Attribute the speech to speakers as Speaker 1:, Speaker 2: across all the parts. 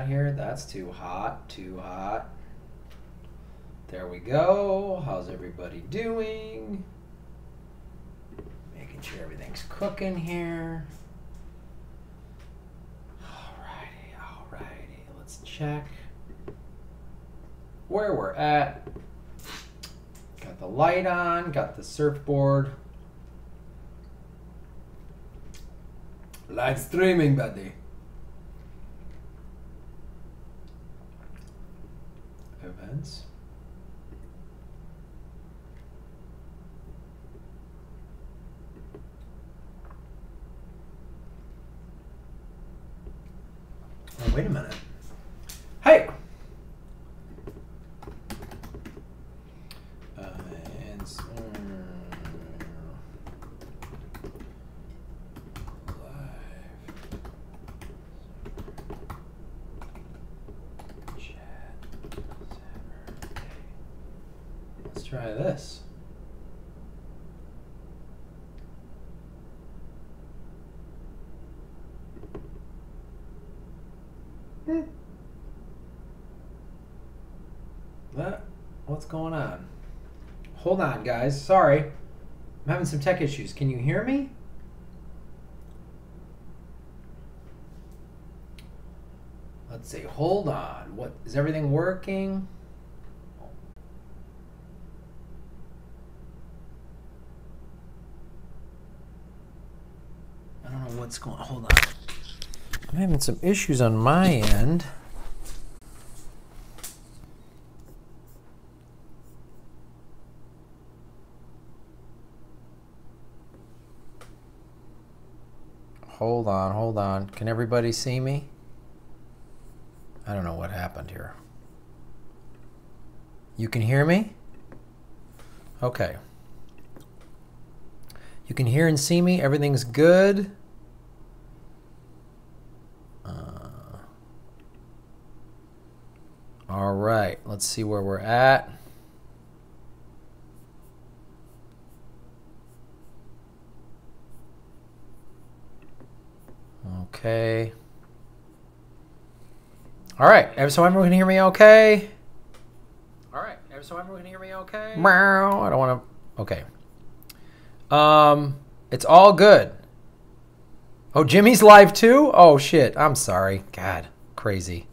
Speaker 1: chat here. That's too hot, too hot. There we go. How's everybody doing? Making sure everything's cooking here. Alrighty. Let's check where we're at. Got the light on, got the surfboard. Live streaming, buddy. Events. Oh, wait a minute. Hey! Let's try this. What's going on? Hold on, guys. Sorry. I'm having some tech issues. Can you hear me? Let's see. Hold on. What is everything working? I don't know what's going on. Hold on. I'm having some issues on my end. Hold on. Can everybody see me? I don't know what happened here. You can hear me? Okay. You can hear and see me. Everything's good. All right. Let's see where we're at. Okay. All right. So everyone can hear me okay? All right. So everyone can hear me okay? I don't want to. Okay. It's all good. Oh, Jimmy's live too? Oh, shit. I'm sorry. God, crazy.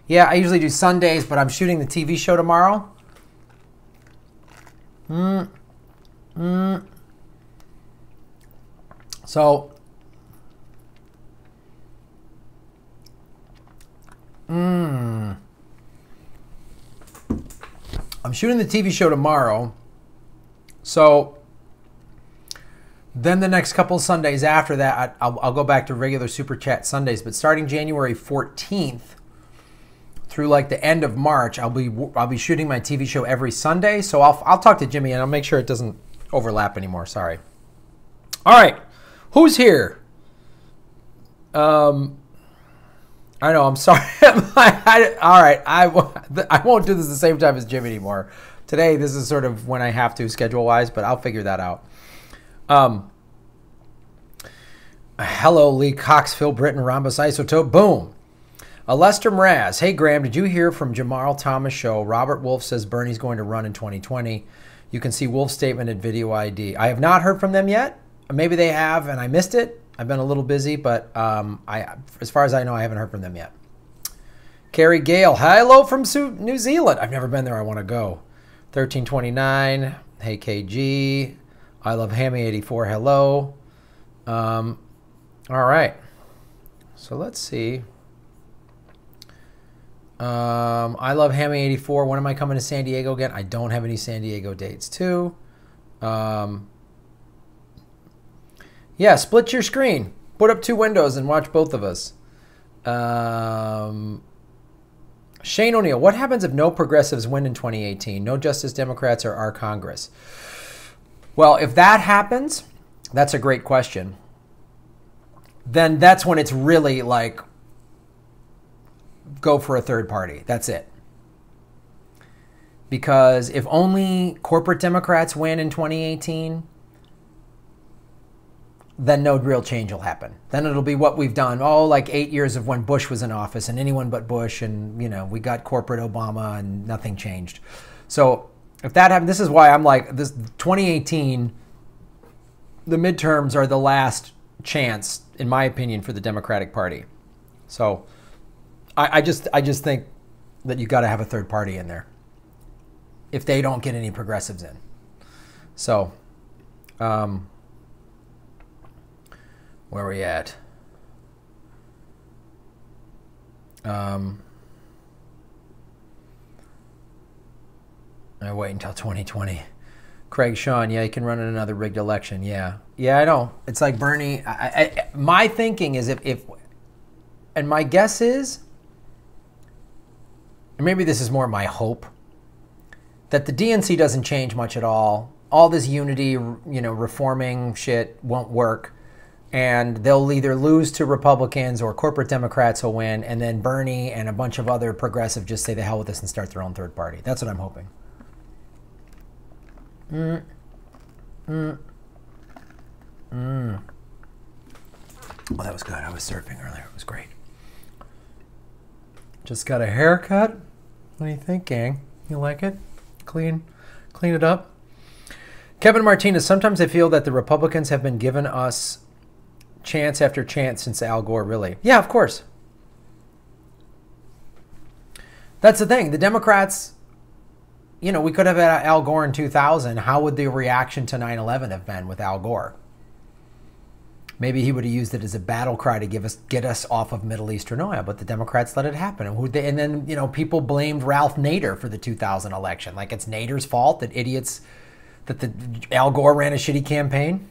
Speaker 1: Yeah, I usually do Sundays, but I'm shooting the TV show tomorrow. So, I'm shooting the TV show tomorrow. So, then the next couple of Sundays after that, I'll go back to regular Super Chat Sundays. But starting January 14th through like the end of March, I'll be shooting my TV show every Sunday. So I'll talk to Jimmy and I'll make sure it doesn't overlap anymore. Sorry. All right, who's here? I know. I'm sorry. All right, I won't do this the same time as Jimmy anymore. Today, this is sort of when I have to schedule-wise, but I'll figure that out. Hello, Lee Cox, Phil Britton, Rhombus Isotope. Boom. Lester Mraz. Hey, Graham, did you hear from Jamarl Thomas show? Robert Wolf says Bernie's going to run in 2020. You can see Wolf's statement at Video ID. I have not heard from them yet. Maybe they have, and I missed it. I've been a little busy, but as far as I know, I haven't heard from them yet. Carrie Gale. Hello from New Zealand. I've never been there. I want to go. 1329. Hey, KG. I love Hammy 84. Hello. All right. So let's see. I love Hammy 84. When am I coming to San Diego again? I don't have any San Diego dates too. Yeah, split your screen. Put up two windows and watch both of us. Shane O'Neill. What happens if no progressives win in 2018? No Justice Democrats or our Congress? Well, if that happens, that's a great question. Then that's when it's really like go for a third party. That's it. Because if only corporate Democrats win in 2018, then no real change will happen. Then it'll be what we've done, like 8 years of when Bush was in office and anyone but Bush, and we got corporate Obama and nothing changed. So if that happened, this is why I'm like, this 2018, the midterms are the last chance, in my opinion, for the Democratic Party. So I just think that you got to have a third party in there if they don't get any progressives in. So, where are we at? I wait until 2020. Craig Sean, yeah, you can run in another rigged election. Yeah, I know. It's like Bernie. My thinking is if, and my guess is, and maybe this is more my hope, that the DNC doesn't change much at all. All this unity, reforming shit won't work. And they'll either lose to Republicans or corporate Democrats will win. And then Bernie and a bunch of other progressive just say the hell with this and start their own third party. That's what I'm hoping. Oh, that was good. I was surfing earlier. It was great. Just got a haircut. What do you think, gang? You like it? Clean it up. Kevin Martinez, sometimes I feel that the Republicans have been giving us chance after chance since Al Gore, really. Yeah, of course. That's the thing. The Democrats, we could have had Al Gore in 2000. How would the reaction to 9/11 have been with Al Gore? Maybe he would have used it as a battle cry to get us off of Middle Eastern oil, but the Democrats let it happen. And then people blamed Ralph Nader for the 2000 election. Like it's Nader's fault that Al Gore ran a shitty campaign.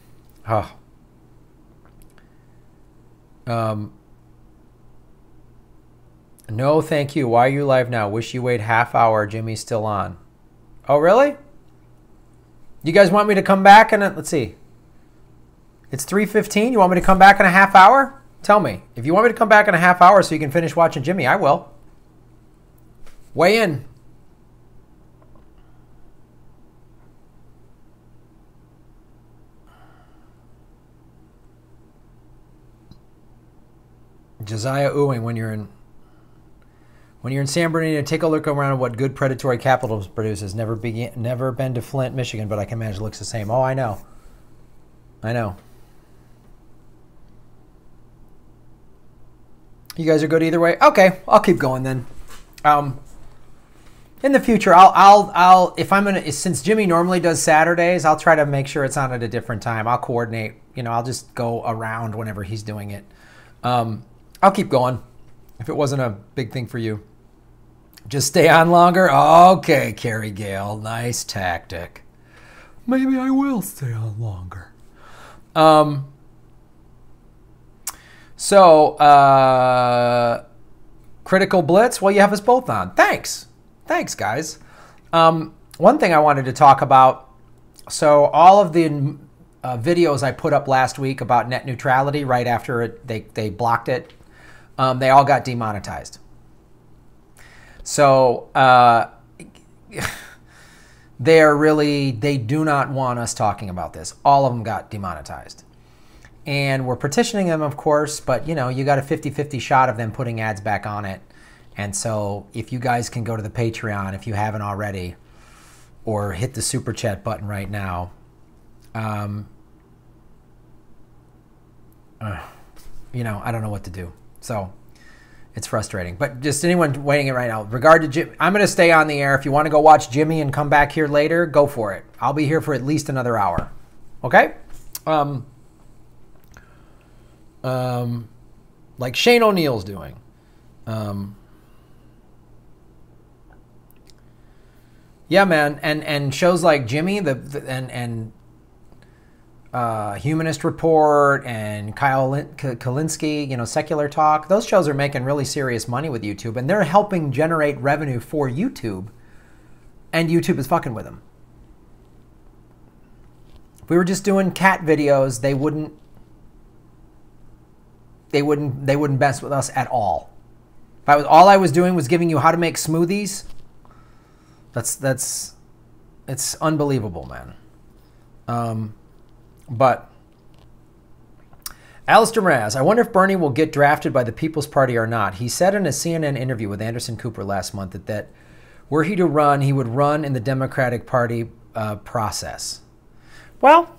Speaker 1: Oh. No, thank you. Why are you live now? Wish you wait half hour. Jimmy's still on. Oh, really? You guys want me to come back and let's see. It's 3:15. You want me to come back in a half hour? Tell me. If you want me to come back in a half hour so you can finish watching Jimmy, I will. Weigh in. Josiah Ewing, when you're in San Bernardino, take a look around at what good predatory capital produces. Never been to Flint, Michigan, but I can imagine it looks the same. Oh, I know. You guys are good either way. Okay, I'll keep going then. In the future, I'll if I'm gonna, since Jimmy normally does Saturdays, I'll try to make sure it's on at a different time. I'll coordinate. I'll just go around whenever he's doing it. I'll keep going. If it wasn't a big thing for you, just stay on longer. Okay, Carrie Gale, nice tactic. Maybe I will stay on longer. Critical Blitz. Well, you have us both on. Thanks, guys. One thing I wanted to talk about. So all of the videos I put up last week about net neutrality, right after they blocked it, they all got demonetized. So they do not want us talking about this. All of them got demonetized. And we're petitioning them, of course, but you got a 50-50 shot of them putting ads back on it. And so if you guys can go to the Patreon, if you haven't already, or hit the super chat button right now, I don't know what to do. So it's frustrating. But just anyone waiting it right now, regard to Jim, I'm going to stay on the air. If you want to go watch Jimmy and come back here later, go for it. I'll be here for at least another hour. Okay? Like Shane O'Neill's doing. Yeah, man. And shows like Jimmy and Humanist Report and Kyle Kalinske, Secular Talk. Those shows are making really serious money with YouTube, and they're helping generate revenue for YouTube, and YouTube is fucking with them. If we were just doing cat videos, they wouldn't mess with us at all. If all I was doing was giving you how to make smoothies, it's unbelievable, man. But Alistair Mraz, I wonder if Bernie will get drafted by the People's Party or not. He said in a CNN interview with Anderson Cooper last month that were he to run, he would run in the Democratic Party process. Well,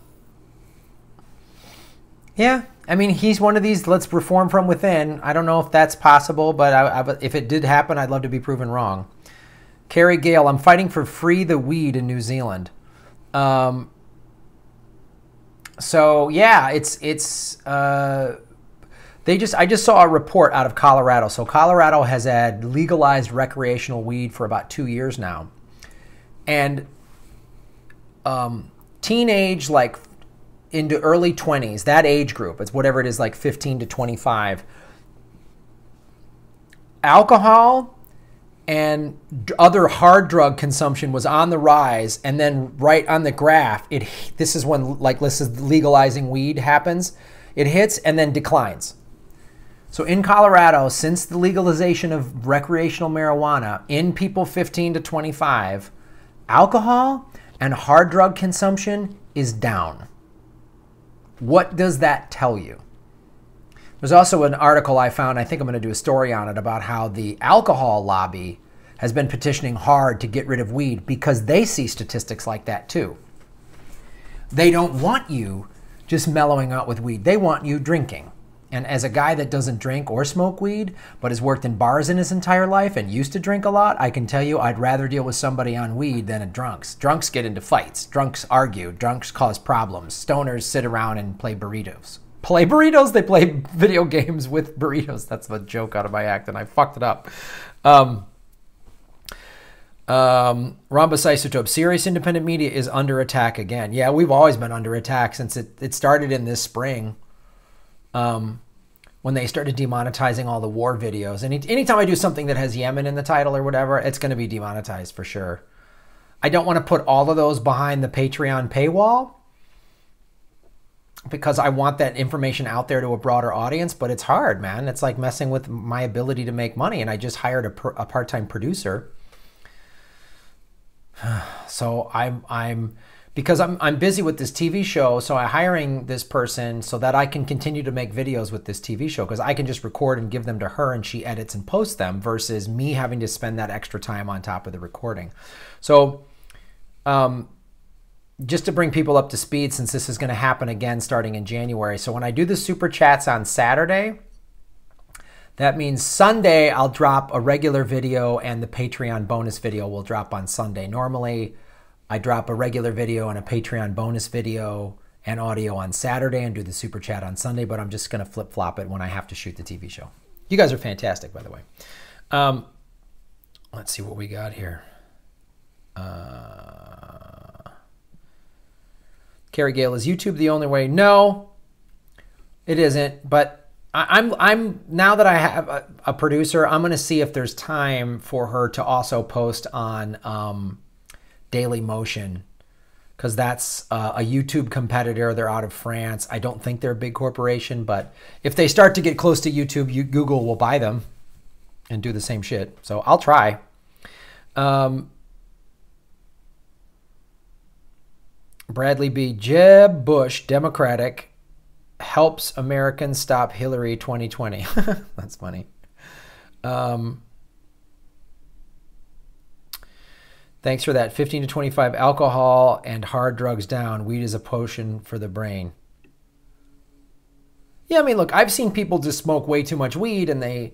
Speaker 1: yeah. I mean, he's one of these, let's reform from within. I don't know if that's possible, but if it did happen, I'd love to be proven wrong. Carrie Gale, I'm fighting for free the weed in New Zealand. So yeah, I just saw a report out of Colorado. So Colorado has had legalized recreational weed for about 2 years now. And teenage, like into early 20s, that age group, it's whatever it is, like 15 to 25, alcohol and other hard drug consumption was on the rise, and then right on the graph, this is when, like, this is legalizing weed happens. It hits and then declines. So in Colorado, since the legalization of recreational marijuana, in people 15 to 25, alcohol and hard drug consumption is down. What does that tell you? There's also an article I found, I think I'm going to do a story on it, about how the alcohol lobby has been petitioning hard to get rid of weed because they see statistics like that too. They don't want you just mellowing out with weed. They want you drinking. And as a guy that doesn't drink or smoke weed, but has worked in bars in his entire life and used to drink a lot, I can tell you I'd rather deal with somebody on weed than at drunks. Drunks get into fights. Drunks argue. Drunks cause problems. Stoners sit around and play burritos. Play burritos? They play video games with burritos. That's a joke out of my act, and I fucked it up. Rhombus Isotope, serious independent media is under attack again. Yeah, we've always been under attack since it started in this spring. When they started demonetizing all the war videos. And anytime I do something that has Yemen in the title or whatever, it's going to be demonetized for sure. I don't want to put all of those behind the Patreon paywall because I want that information out there to a broader audience, but it's hard, man. It's like messing with my ability to make money, and I just hired a part-time producer. So because I'm busy with this TV show, so I'm hiring this person so that I can continue to make videos with this TV show, because I can just record and give them to her and she edits and posts them versus me having to spend that extra time on top of the recording. So just to bring people up to speed, since this is going to happen again starting in January. So when I do the Super Chats on Saturday, that means Sunday I'll drop a regular video and the Patreon bonus video will drop on Sunday. Normally, I drop a regular video and a Patreon bonus video and audio on Saturday and do the Super Chat on Sunday, but I'm just going to flip-flop it when I have to shoot the TV show. You guys are fantastic, by the way. Let's see what we got here. Carrie Gale, is YouTube the only way? No, it isn't, but I'm now that I have a producer, I'm going to see if there's time for her to also post on Daily Motion, because that's a YouTube competitor. They're out of France. I don't think they're a big corporation, but if they start to get close to YouTube, Google will buy them and do the same shit. So I'll try. Bradley B. Jeb Bush, Democratic, helps Americans stop Hillary 2020. That's funny. Thanks for that. 15 to 25, alcohol and hard drugs down. Weed is a potion for the brain. Yeah, I mean, look, I've seen people just smoke way too much weed, and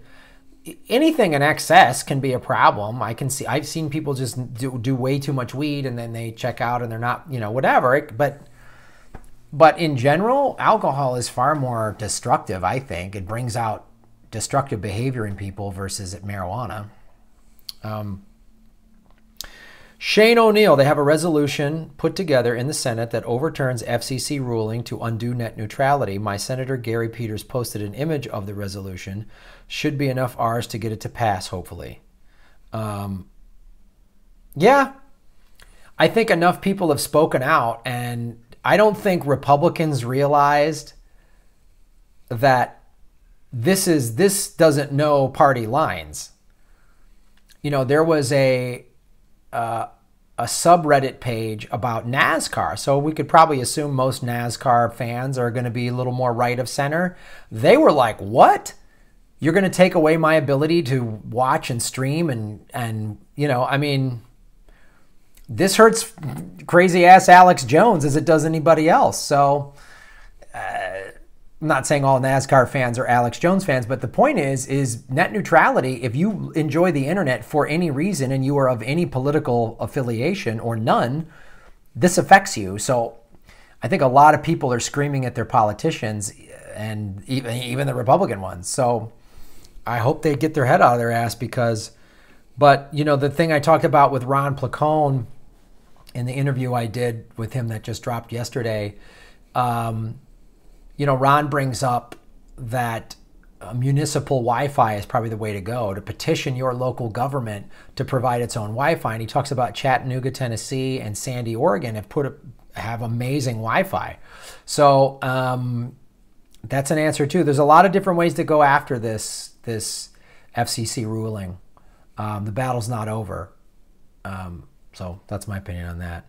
Speaker 1: anything in excess can be a problem. I've seen people just do way too much weed, and then they check out and they're not, whatever. But in general, alcohol is far more destructive, I think. It brings out destructive behavior in people versus marijuana. Shane O'Neill, they have a resolution put together in the Senate that overturns FCC ruling to undo net neutrality. My Senator Gary Peters posted an image of the resolution. Should be enough R's to get it to pass, hopefully. Yeah, I think enough people have spoken out, and I don't think Republicans realized that this doesn't know party lines. There was a a subreddit page about NASCAR. So we could probably assume most NASCAR fans are going to be a little more right of center. They were like, what? You're going to take away my ability to watch and stream and you know, I mean, this hurts crazy ass Alex Jones as it does anybody else. So I'm not saying all NASCAR fans are Alex Jones fans, but the point is net neutrality. If you enjoy the internet for any reason and you are of any political affiliation or none, this affects you. So I think a lot of people are screaming at their politicians and even the Republican ones. So I hope they get their head out of their ass but you know, the thing I talked about with Ron Placone in the interview I did with him that just dropped yesterday, you know, Ron brings up that municipal Wi-Fi is probably the way to go, to petition your local government to provide its own Wi-Fi. And he talks about Chattanooga, Tennessee and Sandy, Oregon have amazing Wi-Fi. So that's an answer too. There's a lot of different ways to go after this FCC ruling. The battle's not over. So that's my opinion on that.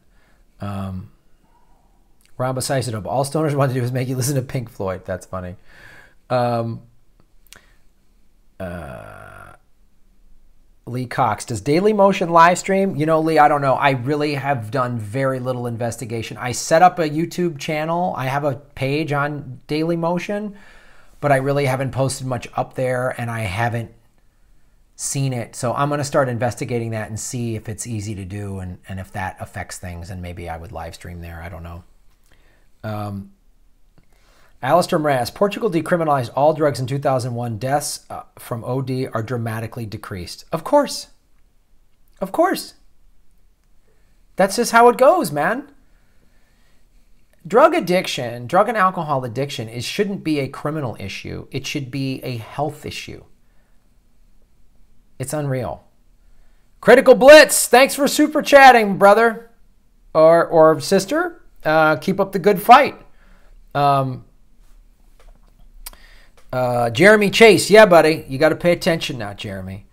Speaker 1: Rhombus Isotope. All stoners want to do is make you listen to Pink Floyd. That's funny. Lee Cox. Does Daily Motion live stream? You know, Lee, I don't know. I really have done very little investigation. I set up a YouTube channel. I have a page on Daily Motion, but I really haven't posted much up there, and I haven't seen it. So I'm going to start investigating that and see if it's easy to do and if that affects things, and maybe I would live stream there. I don't know. Alistair Mraz, Portugal decriminalized all drugs in 2001. Deaths from OD are dramatically decreased. Of course. Of course. That's just how it goes, man. Drug addiction, drug and alcohol addiction, shouldn't be a criminal issue. It should be a health issue. It's unreal. Critical Blitz, thanks for super chatting, brother or sister. Keep up the good fight. Jeremy Chase, yeah, buddy, you got to pay attention now, Jeremy.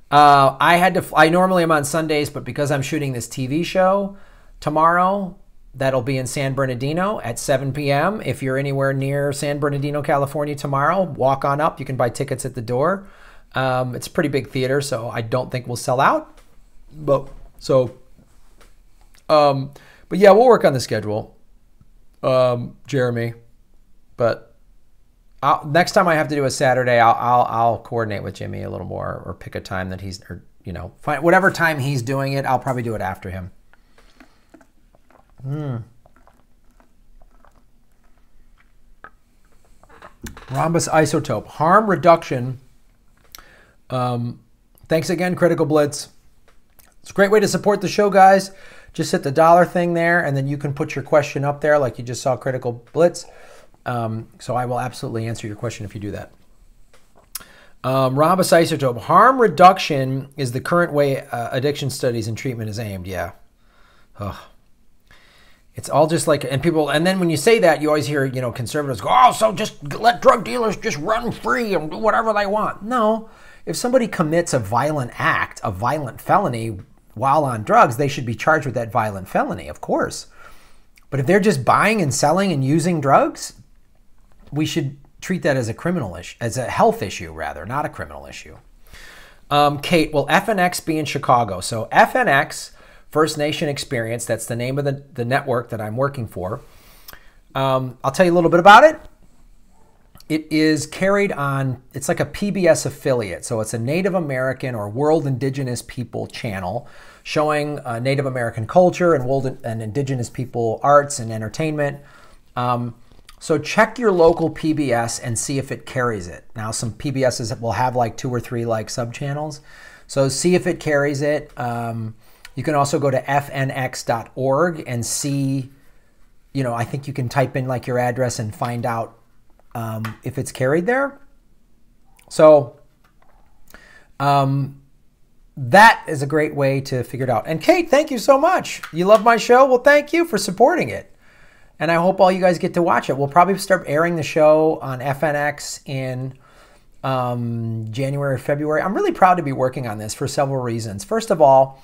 Speaker 1: I normally am on Sundays, but because I'm shooting this TV show tomorrow, that'll be in San Bernardino at 7 p.m. If you're anywhere near San Bernardino, California tomorrow, walk on up. You can buy tickets at the door. It's a pretty big theater, so I don't think we'll sell out. But yeah, we'll work on the schedule, Jeremy. But next time I have to do a Saturday, I'll coordinate with Jimmy a little more, or pick a time that he's, or you know, find whatever time he's doing it. I'll probably do it after him. Rhombus Isotope, harm reduction. Thanks again, Critical Blitz. It's a great way to support the show, guys. Just hit the dollar thing there, and then you can put your question up there like you just saw Critical Blitz. So I will absolutely answer your question if you do that. Rhombus Isotope, harm reduction is the current way addiction studies and treatment is aimed. Yeah. Ugh. It's all just like, and then when you say that, you always hear, you know, conservatives go, oh, so just let drug dealers just run free and do whatever they want. No. If somebody commits a violent act, a violent felony while on drugs, they should be charged with that violent felony, of course. But if they're just buying and selling and using drugs, we should treat that as a criminal issue, as a health issue rather, not a criminal issue. Kate, will FNX be in Chicago? So FNX, First Nation Experience, that's the name of the network that I'm working for. I'll tell you a little bit about it. It is carried on, it's like a PBS affiliate. So it's a Native American or World Indigenous People channel showing Native American culture and world and Indigenous people arts and entertainment. So check your local PBS and see if it carries it. Now some PBSs will have like 2 or 3 like sub-channels. So see if it carries it. You can also go to fnx.org and see, you know, I think you can type in like your address and find out if it's carried there. So that is a great way to figure it out. And Kate, thank you so much. You love my show? Well, thank you for supporting it. And I hope all you guys get to watch it. We'll probably start airing the show on FNX in January or February. I'm really proud to be working on this for several reasons. First of all,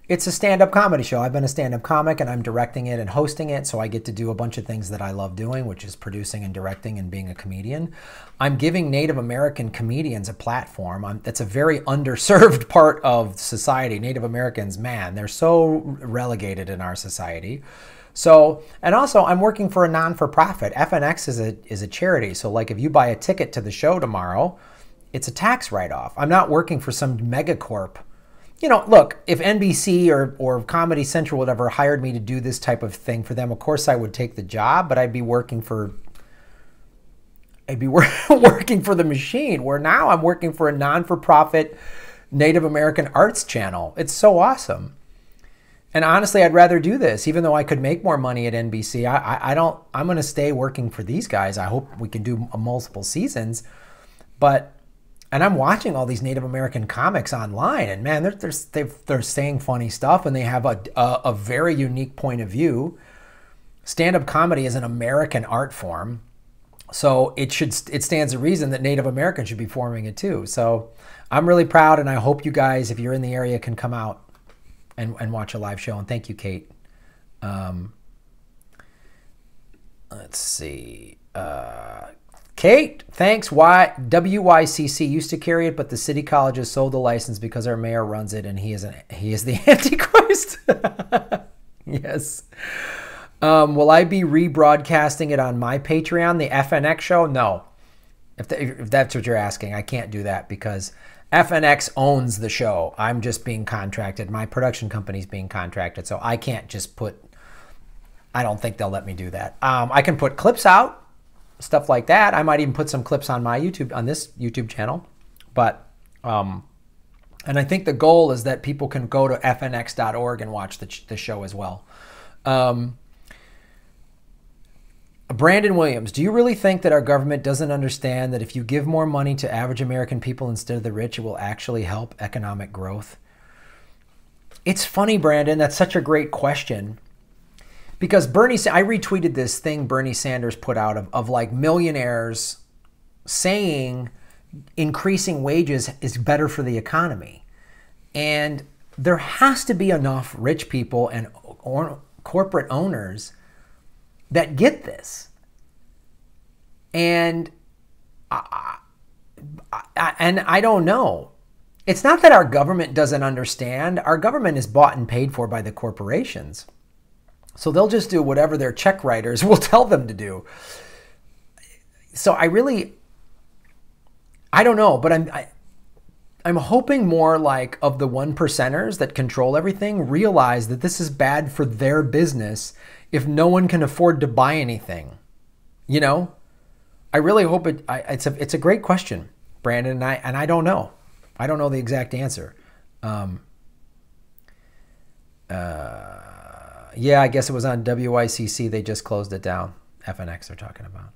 Speaker 1: It's a stand-up comedy show. I've been a stand-up comic and I'm directing it and hosting it, so I get to do a bunch of things that I love doing, which is producing and directing and being a comedian. I'm giving Native American comedians a platform. That's a very underserved part of society. Native Americans, man, they're so relegated in our society. So, and also I'm working for a non-for-profit. FNX is a charity. So like if you buy a ticket to the show tomorrow, it's a tax write-off. I'm not working for some megacorp. You know, look, if NBC or Comedy Central, whatever, hired me to do this type of thing for them, of course I would take the job, but I'd be working for working for the machine, where now I'm working for a non-for-profit Native American arts channel. It's so awesome. And honestly, I'd rather do this, even though I could make more money at NBC. I'm going to stay working for these guys. I hope we can do multiple seasons, and I'm watching all these Native American comics online, and man, they're saying funny stuff, and they have a very unique point of view. Stand-up comedy is an American art form, so it stands to reason that Native Americans should be forming it too. So I'm really proud, and I hope you guys, if you're in the area, can come out and watch a live show. And thank you, Kate. Let's see. Kate, thanks. WYCC used to carry it, but the city colleges sold the license because our mayor runs it, and he is the Antichrist. Yes. Will I be rebroadcasting it on my Patreon, the FNX show? No. If that's what you're asking, I can't do that because FNX owns the show. I'm just being contracted. My production company's being contracted, so I can't just put. I don't think they'll let me do that. I can put clips out. Stuff like that. I might even put some clips on my on this YouTube channel. But, and I think the goal is that people can go to fnx.org and watch the show as well. Brandon Williams, do you really think that our government doesn't understand that if you give more money to average American people instead of the rich, it will actually help economic growth? It's funny, Brandon. That's such a great question. Because I retweeted this thing Bernie Sanders put out of like millionaires saying increasing wages is better for the economy. And there has to be enough rich people and corporate owners that get this. And I don't know. It's not that our government doesn't understand. Our government is bought and paid for by the corporations. So they'll just do whatever their check writers will tell them to do. So I don't know, but I'm hoping more like of the 1%ers that control everything realize that this is bad for their business if no one can afford to buy anything. You know, I really hope it's a great question, Brandon, and I don't know. I don't know the exact answer. Yeah, I guess it was on WYCC. They just closed it down. FNX they're talking about.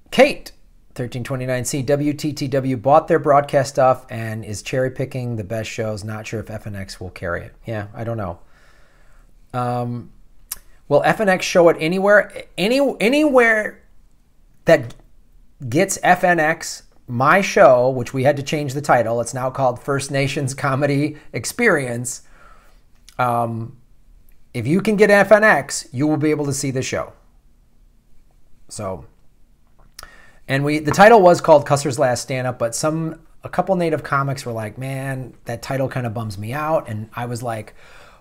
Speaker 1: Kate, 1329C, WTTW bought their broadcast stuff and is cherry picking the best shows. Not sure if FNX will carry it. Yeah, I don't know. Will FNX show it anywhere? Anywhere that gets FNX, my show, which we had to change the title. It's now called First Nations Comedy Experience. If you can get FNX, you will be able to see the show. So, and the title was called Custer's Last Stand Up, but a couple Native comics were like, man, that title kind of bums me out. And I was like,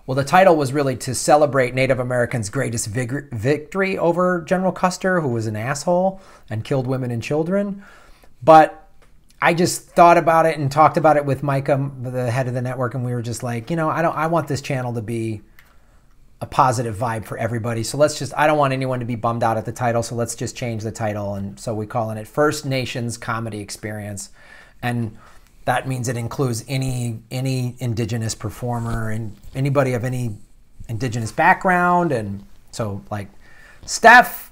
Speaker 1: well, the title was really to celebrate Native Americans' greatest victory over General Custer, who was an asshole and killed women and children. But I just thought about it and talked about it with Micah, the head of the network, and we were just like, you know, I want this channel to be a positive vibe for everybody. So I don't want anyone to be bummed out at the title, so let's just change the title. And so we're calling it First Nations Comedy Experience. And that means it includes any Indigenous performer and anybody of any Indigenous background. And so like Steph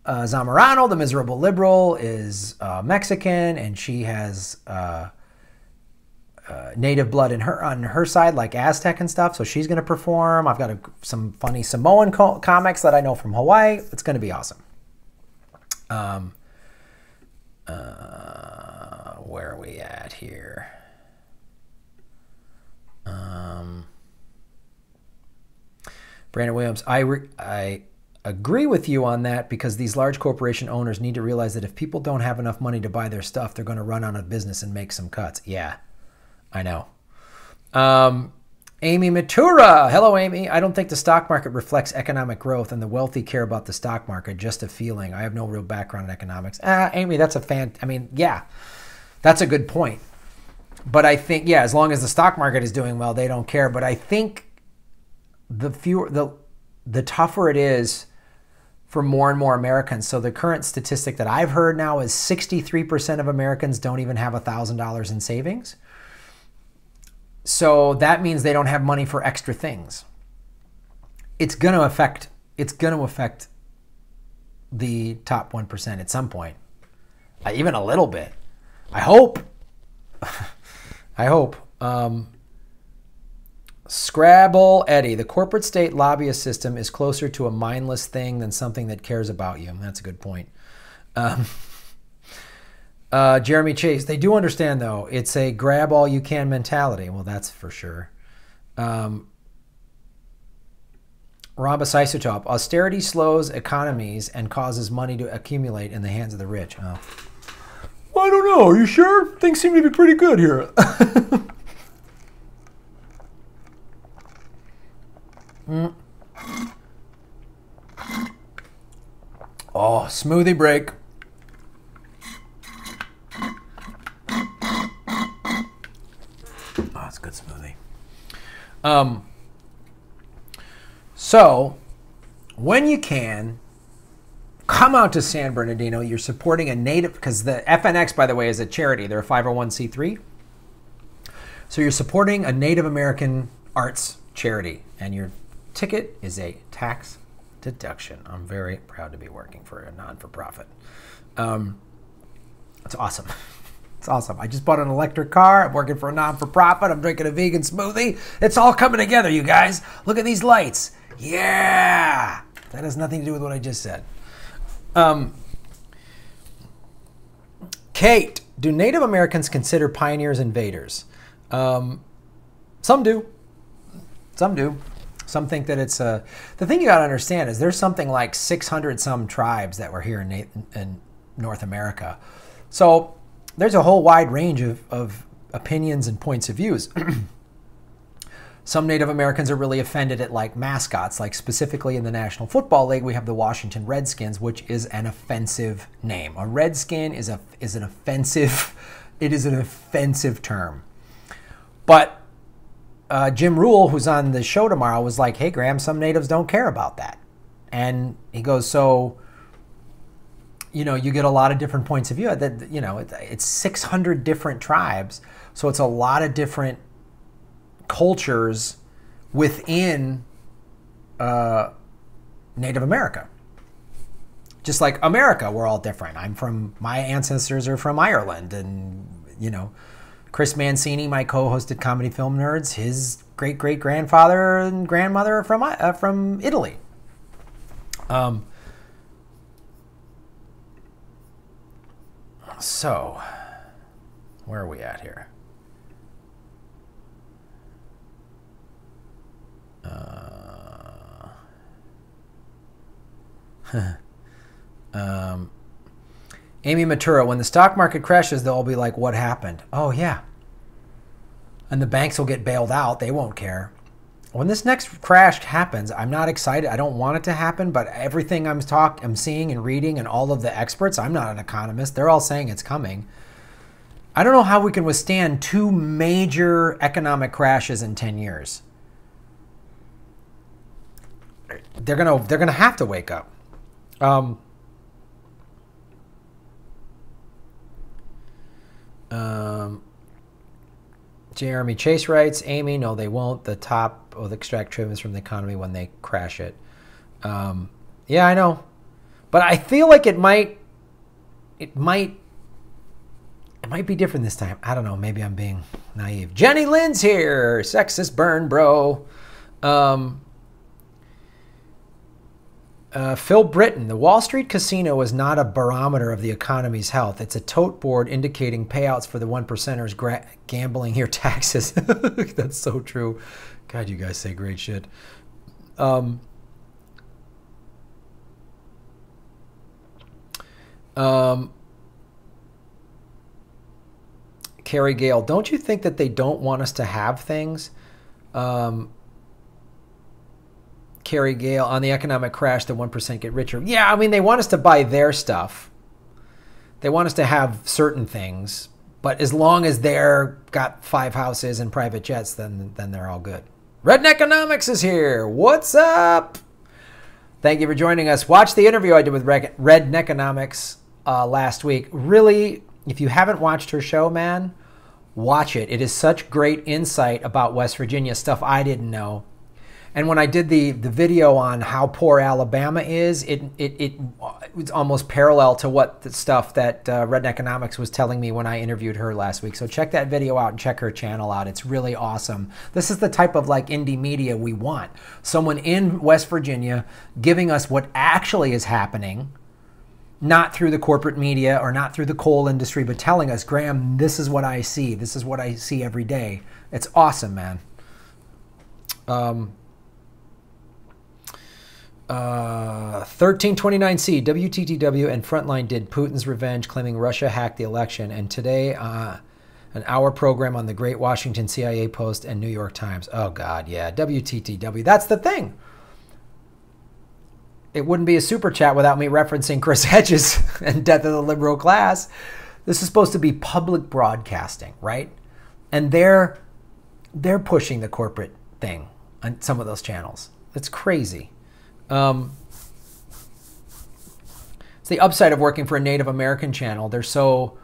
Speaker 1: Zamorano, the miserable liberal, is Mexican, and she has Native blood on her side, like Aztec and stuff. So she's going to perform. I've got some funny Samoan comics that I know from Hawaii. It's going to be awesome. Where are we at here? Brandon Williams, I agree with you on that because these large corporation owners need to realize that if people don't have enough money to buy their stuff, they're going to run out of business and make some cuts. Yeah, I know. Amy Matura. Hello, Amy. I don't think the stock market reflects economic growth and the wealthy care about the stock market. Just a feeling. I have no real background in economics. Amy, that's yeah, that's a good point. But I think, yeah, as long as the stock market is doing well, they don't care. But I think the tougher it is for more and more Americans. So the current statistic that I've heard now is 63% of Americans don't even have $1,000 in savings. So that means they don't have money for extra things. It's going to affect the top 1% at some point. Even a little bit. I hope. I hope. Scrabble Eddie, the corporate state lobbyist system is closer to a mindless thing than something that cares about you. That's a good point. Jeremy Chase, they do understand, though. It's a grab all you can mentality. Well, that's for sure. Rhombus Isotope, austerity slows economies and causes money to accumulate in the hands of the rich. Oh. Well, I don't know. Are you sure? Things seem to be pretty good here. Oh, smoothie break. Oh, that's a good smoothie. So, when you can, come out to San Bernardino. You're supporting a native, because the FNX, by the way, is a charity. They're a 501c3. So you're supporting a Native American arts charity, and your ticket is a tax deduction. I'm very proud to be working for a non-for-profit. It's awesome. It's awesome. I just bought an electric car. I'm working for a non-for-profit. I'm drinking a vegan smoothie. It's all coming together, you guys. Look at these lights. Yeah. That has nothing to do with what I just said. Kate, do Native Americans consider pioneers invaders? Some do. Some do. Some think that it's a... The thing you got to understand is there's something like 600 some tribes that were here in North America. So there's a whole wide range of opinions and points of views. Some Native Americans are really offended at like mascots, like specifically in the National Football League, we have the Washington Redskins, which is an offensive name. A redskin is an offensive, it is an offensive term. But Jim Rule, who's on the show tomorrow, was like, hey, Graham, some natives don't care about that. And he goes, so, you know, you get a lot of different points of view. That, you know, it's 600 different tribes, so it's a lot of different cultures within Native America. Just like America, we're all different. My ancestors are from Ireland, and, you know, Chris Mancini, my co-hosted Comedy Film Nerds, his great-great-grandfather and grandmother are from Italy. So, where are we at here? Amy Matura, when the stock market crashes, they'll all be like, what happened? Oh, yeah. And the banks will get bailed out. They won't care. When this next crash happens, I'm not excited. I don't want it to happen, but everything I'm seeing and reading and all of the experts, I'm not an economist, they're all saying it's coming. I don't know how we can withstand 2 major economic crashes in 10 years. They're gonna have to wake up. Jeremy Chase writes, Amy, no, they won't. The top will extract trillions from the economy when they crash it. Yeah, I know. But I feel like it might be different this time. I don't know. Maybe I'm being naive. Jenny Lynn's here. Sexist burn, bro. Phil Britton, the Wall Street casino is not a barometer of the economy's health. It's a tote board indicating payouts for the one percenters gambling your taxes. That's so true. God, you guys say great shit. Carrie Gale, don't you think that they don't want us to have things? Carrie Gale, on the economic crash, the 1% get richer. Yeah, I mean, they want us to buy their stuff. They want us to have certain things. But as long as they're got 5 houses and private jets, then they're all good. Redneconomics is here. What's up? Thank you for joining us. Watch the interview I did with Redneconomics last week. Really, if you haven't watched her show, man, watch it. It is such great insight about West Virginia, stuff I didn't know. And when I did the video on how poor Alabama is, it was almost parallel to what the stuff that Redneconomics was telling me when I interviewed her last week. So check that video out and check her channel out. It's really awesome. This is the type of like indie media we want. Someone in West Virginia giving us what actually is happening, not through the corporate media or not through the coal industry, but telling us, Graham, this is what I see. This is what I see every day. It's awesome, man. 1329C, WTTW and Frontline did Putin's revenge, claiming Russia hacked the election. And today, an hour program on the Great Washington CIA Post and New York Times. Oh, God, yeah. WTTW. That's the thing. It wouldn't be a super chat without me referencing Chris Hedges and Death of the Liberal Class. This is supposed to be public broadcasting, right? And they're pushing the corporate thing on some of those channels. It's crazy. It's the upside of working for a Native American channel. They're so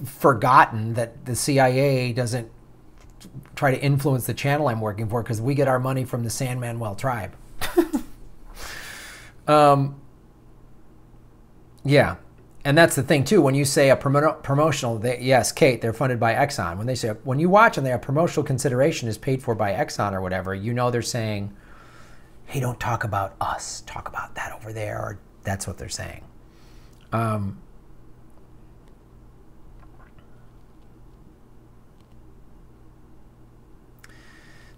Speaker 1: forgotten that the CIA doesn't try to influence the channel I'm working for because we get our money from the San Manuel tribe. Yeah. And that's the thing, too. When you say a promotional, yes, Kate, they're funded by Exxon. When they say, when you watch and their promotional consideration is paid for by Exxon or whatever, you know they're saying, hey, don't talk about us. Talk about that over there. Or that's what they're saying.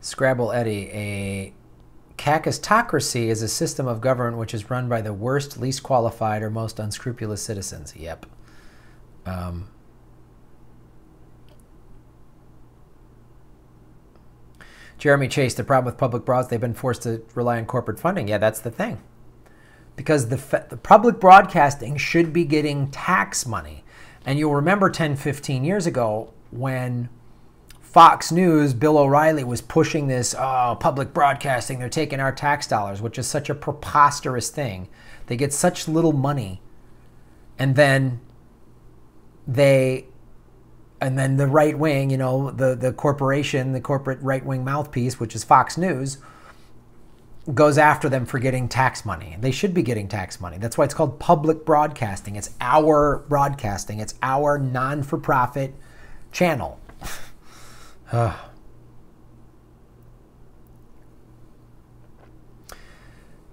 Speaker 1: Scrabble Eddie, a kakistocracy is a system of government which is run by the worst, least qualified, or most unscrupulous citizens. Yep. Jeremy Chase, the problem with public broadcasts, they've been forced to rely on corporate funding. Yeah, that's the thing. Because the public broadcasting should be getting tax money. And you'll remember 10, 15 years ago when Fox News, Bill O'Reilly was pushing this, oh, public broadcasting, they're taking our tax dollars, which is such a preposterous thing. They get such little money. And then the right wing, you know, the corporation, the corporate right-wing mouthpiece, which is Fox News, goes after them for getting tax money. They should be getting tax money. That's why it's called public broadcasting. It's our broadcasting. It's our non-for-profit channel.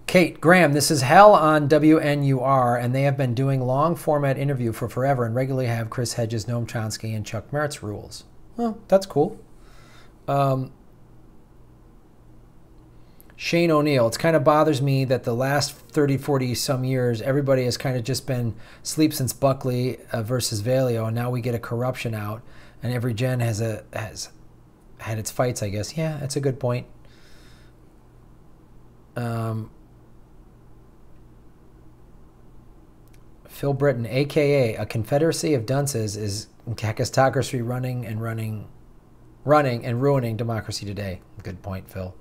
Speaker 1: Kate, Graham, this is hell on WNUR, and they have been doing long-format interview for forever and regularly have Chris Hedges, Noam Chomsky, and Chuck Merritt's rules. Well, that's cool. Shane O'Neill, it kind of bothers me that the last 30, 40 some years, everybody has kind of just been sleep since Buckley versus Valeo, and now we get a corruption out, and every gen has had its fights, I guess. Yeah, that's a good point. Phil Britton, a.k.a. a confederacy of dunces, is kakistocracy running and ruining democracy today. Good point, Phil.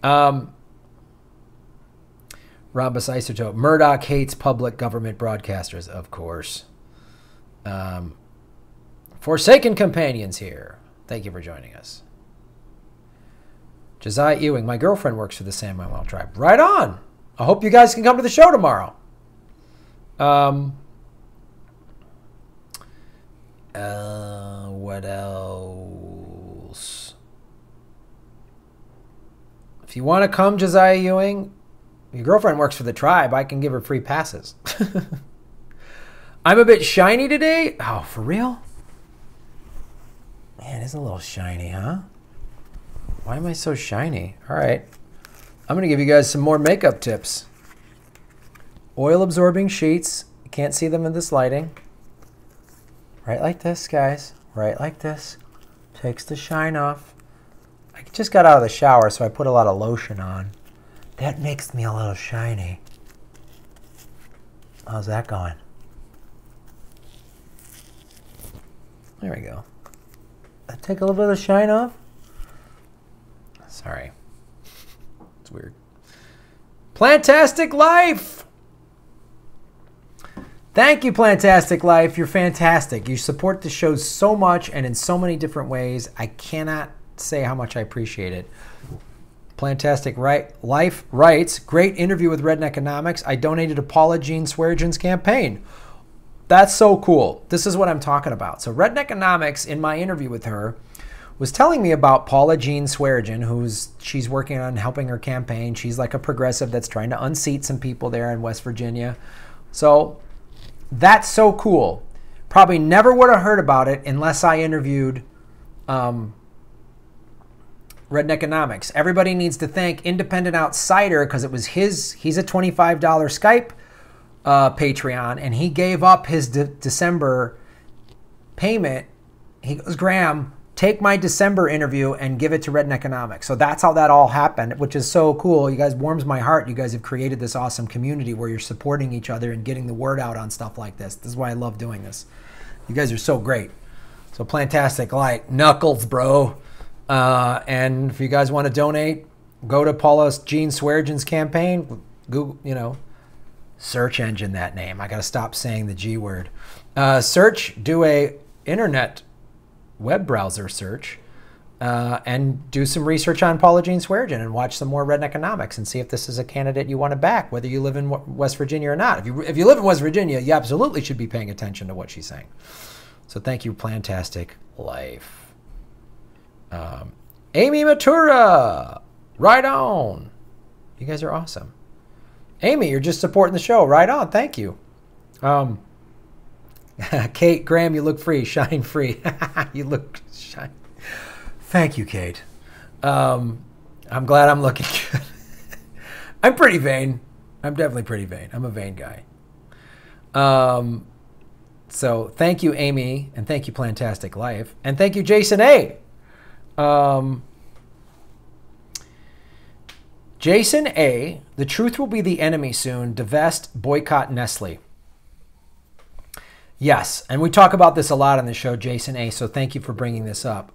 Speaker 1: Rhombus Isotope. Murdoch hates public government broadcasters, of course. Forsaken Companions here. Thank you for joining us. Josiah Ewing. My girlfriend works for the San Manuel tribe. Right on. I hope you guys can come to the show tomorrow. What else? If you want to come, Josiah Ewing, Your girlfriend works for the tribe. I can give her free passes. I'm a bit shiny today. Oh, for real? Man, it's a little shiny, huh? Why am I so shiny? All right. I'm going to give you guys some more makeup tips. Oil absorbing sheets. You can't see them in this lighting. Right like this, guys. Right like this. Takes the shine off. I just got out of the shower, so I put a lot of lotion on. That makes me a little shiny. How's that going? There we go. That take a little bit of the shine off? Sorry. It's weird. Plantastic Life! Thank you, Plantastic Life. You're fantastic. You support the show so much and in so many different ways. I cannot say how much I appreciate it. Plantastic Life writes, great interview with Redneckonomics. I donated to Paula Jean Swearengin Campaign. That's so cool. This is what I'm talking about. So Redneckonomics, in my interview with her, was telling me about Paula Jean Swearengin, she's working on helping her campaign. She's like a progressive that's trying to unseat some people there in West Virginia. So that's so cool. Probably never would have heard about it unless I interviewed Redneckonomics. Everybody needs to thank Independent Outsider because it was he's a $25 Skype Patreon, and he gave up his December payment. He goes, Graham, take my December interview and give it to Redneckonomics. So that's how that all happened, which is so cool. You guys warms my heart. You guys have created this awesome community where you're supporting each other and getting the word out on stuff like this. This is why I love doing this. You guys are so great. So Plantastic, like Knuckles, bro. And if you guys want to donate, go to Paula Jean Swearengin's campaign. Google, search engine that name. I got to stop saying the G word. Do a internet web browser search, and do some research on Paula Jean Swearengin and watch some more Redneckonomics and see if this is a candidate you want to back, whether you live in West Virginia or not. If you live in West Virginia, you absolutely should be paying attention to what she's saying. So thank you, Plantastic Life. Amy Matura, right on. You guys are awesome. Amy, you're just supporting the show. Right on. Thank you. Kate, Graham, you look free. Shine free. You look shine. Thank you, Kate. I'm glad I'm looking good. I'm pretty vain. I'm definitely pretty vain. I'm a vain guy. So thank you, Amy, and thank you, Plantastic Life, and thank you, Jason A. Jason A. The truth will be the enemy soon. Divest, boycott Nestle. Yes, and we talk about this a lot on the show, Jason A. So thank you for bringing this up.